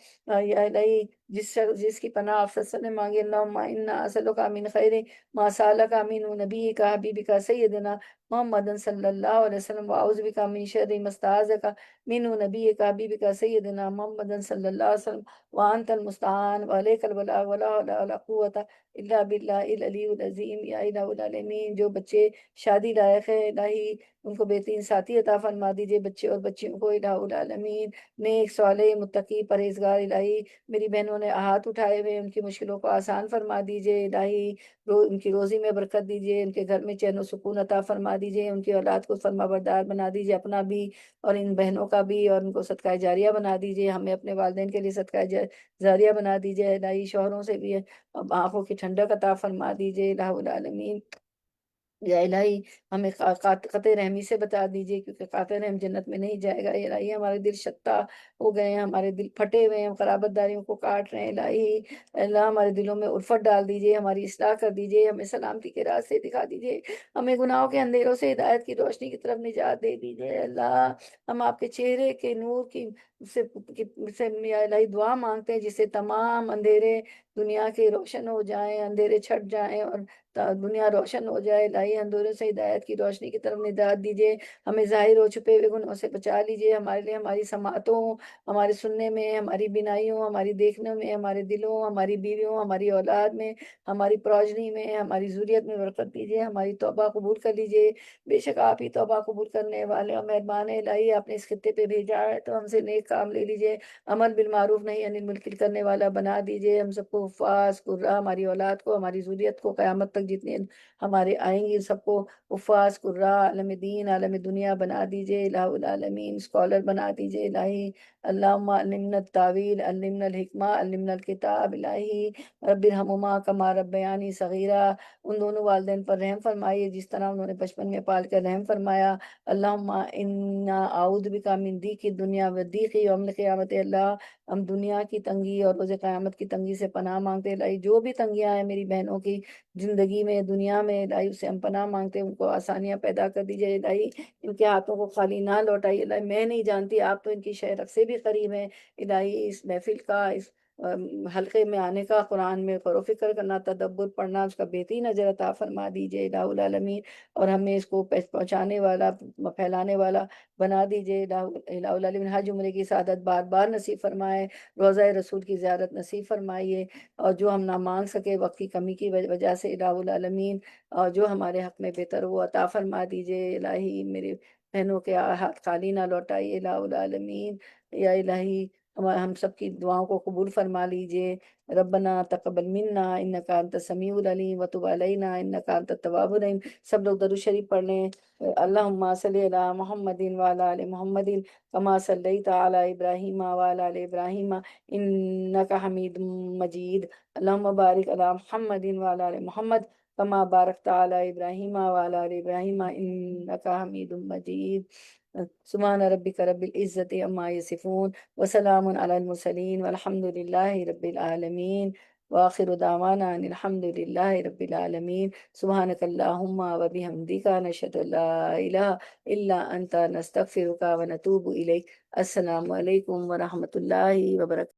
یا الہی جس کی پناہ آپ صلی اللہ علیہ وسلم نے مانگی، اللہم انا اسألک من خیر ما سألک من نبیک حبیبک سیدنا محمد صلی اللہ علیہ وسلم، واعوذ بک من شر ما استعاذک من نبیک حبیبک سیدنا محمد صلی اللہ علیہ وسلم، وانت المستعان وعلیک البلاغ ولا حول ولا قوة الا باللہ العلی العظیم، یا الہ العالمین جو بچے شادی لائق ہے الہی ان کو بہترین ساتھی عطا فرما دیجئے، بچے اور بچیوں کو الہ العالمین نیک صالح متقی پرہیزگار الہی، میری بہنوں نے ہاتھ اٹھائے ہوئے ان کی مشکلوں کو آسان فرما دیجئے الہی، ان کی روزی میں برکت دیجئے، ان کے گھر میں چین و سکون عطا فرما دیجئے، ان کی اولاد کو فرما بردار بنا دیجئے، اپنا بھی اور ان بہنوں کا بھی، اور ان کو صدقہ جاریہ بنا دیجئے، ہمیں اپنے والدین کے لیے صدقہ جاریہ بنا دیجئے الہی، شوہروں سے بھی آنکھوں کی ٹھنڈک عطا فرما دیجئے الہ العالمین، یا الہی ہمیں قطع رحمی سے بتا دیجئے کیونکہ قاطع رحم جنت میں نہیں جائے گا، یا الہی ہمارے دل شتا ہو گئے ہیں، ہمارے دل پھٹے ہوئے ہیں، ہم قرابت داریوں کو کاٹ رہے ہیں الہی، اللہ ہمارے دلوں میں الفت ڈال دیجئے، ہماری اصلاح کر دیجئے، ہمیں سلامتی کے راستے دکھا دیجئے، ہمیں گناہوں کے اندھیروں سے ہدایت کی روشنی کی طرف نجات دے دیجئے اللہ، ہم آپ کے چہرے کے نور سے یا الہی دعا مانگتے ہیں جس سے تمام اندھیرے دنیا کے روشن ہو جائیں، اندھیرے چھٹ جائیں اور دنیا روشن ہو جائے الہی، اندھیروں سے ہدایت کی روشنی کی طرف نجات دیجئے، ہمیں ظاہر و چھپے ہوئے گناہوں سے بچا لیجئے، ہمارے لیے ہماری سماعتوں، ہمارے سننے میں، ہماری بینائیوں، ہماری دیکھنے میں، ہمارے دلوں، ہماری بیویوں، ہماری اولاد میں، ہماری پروجنی میں، ہماری ذریت میں برکت دیجئے، ہماری توبہ قبول کر لیجئے، بے شک آپ ہی توبہ قبول کرنے والے اور مہربان ہیں الہی، آپ نے اس خطے پہ بھیجا ہے تو ہم سے نیک کام لے لیجئے، عمل بالمعروف نہیں انل منکر کرنے والا بنا دیجئے، ہم سب کو حفاظ قرہ، ہماری اولاد کو، ہماری ذریت کو، قیامت تک جتنے ہمارے آئیں گے سب کو حفاظ قرہ، عالم دین عالم دنیا بنا دیجئے الہ العالمین، اسکالر بنا دیجئے الہی، اللہم علمنا التاویل، علمنا الحکمہ، علمنا الکتاب الہی، رب ارحمہما کما ربیانی صغیرہ، ان دونوں والدین پر رحم فرمائیے جس طرح انہوں نے بچپن میں پال کر رحم فرمایا، اللہم انا اعوذ بک من ضیق الدنیا و ضیق یوم القیامت، اللہ ہم دنیا کی تنگی اور روز قیامت کی تنگی سے پناہ مانگتے ہیں الہی، جو بھی تنگیاں ہیں میری بہنوں کی زندگی میں، دنیا میں الہی، اسے ہم پناہ مانگتے ہیں، ان کو آسانیاں پیدا کر دیجئے الہی، ان کے ہاتھوں کو خالی نہ لوٹائیے الہی، میں نہیں جانتی آپ تو ان کی شہرت سے بھی قریب ہیں الہی، اس محفل کا، اس حلقے میں آنے کا، قرآن میں غور و فکر کرنا، تدبر پڑھنا، اس کا بہترین اجر عطا فرما دیجئے الہ العالمین، اور ہمیں اس کو پہنچانے والا، پھیلانے والا بنا دیجئے الہ العالمین، حج عمرے کی سعادت بار بار نصیب فرمائے، روضہ رسول کی زیارت نصیب فرمائیے، اور جو ہم نہ مانگ سکے وقت کی کمی کی وجہ سے الہ العالمین، اور جو ہمارے حق میں بہتر وہ عطا فرما دیجئے الہی، میرے بہنوں کے ہاتھ خالی نہ لوٹائیے الہ العالمین، یا الہی ہم سب کی دعاؤں کو قبول فرما لیجئے، ربنا تقبل منا انک انت السمیع العلیم وتب علینا انک انت التواب الرحیم، سب لوگ درود شریف پڑھ لیں، اللہم صلی علی محمد وعلی آل محمد کما صلیت علی ابراہیم وعلی آل ابراہیم انک حمید مجید، اللہم بارک علی محمد وعلی آل محمد کما بارکت علی ابراہیم وعلی آل ابراہیم انک حمید مجید، سبحان ربک رب العزت عما یصفون وسلام علی المرسلین والحمد للہ رب العالمین، وآخر دعوانا ان الحمد للہ رب العالمین. سبحانک اللہم و بحمدک نشہد ان لا الہ الا انت نستغفرک و نتوب الیک. السلام علیکم ورحمۃ اللہ وبرکاتہ.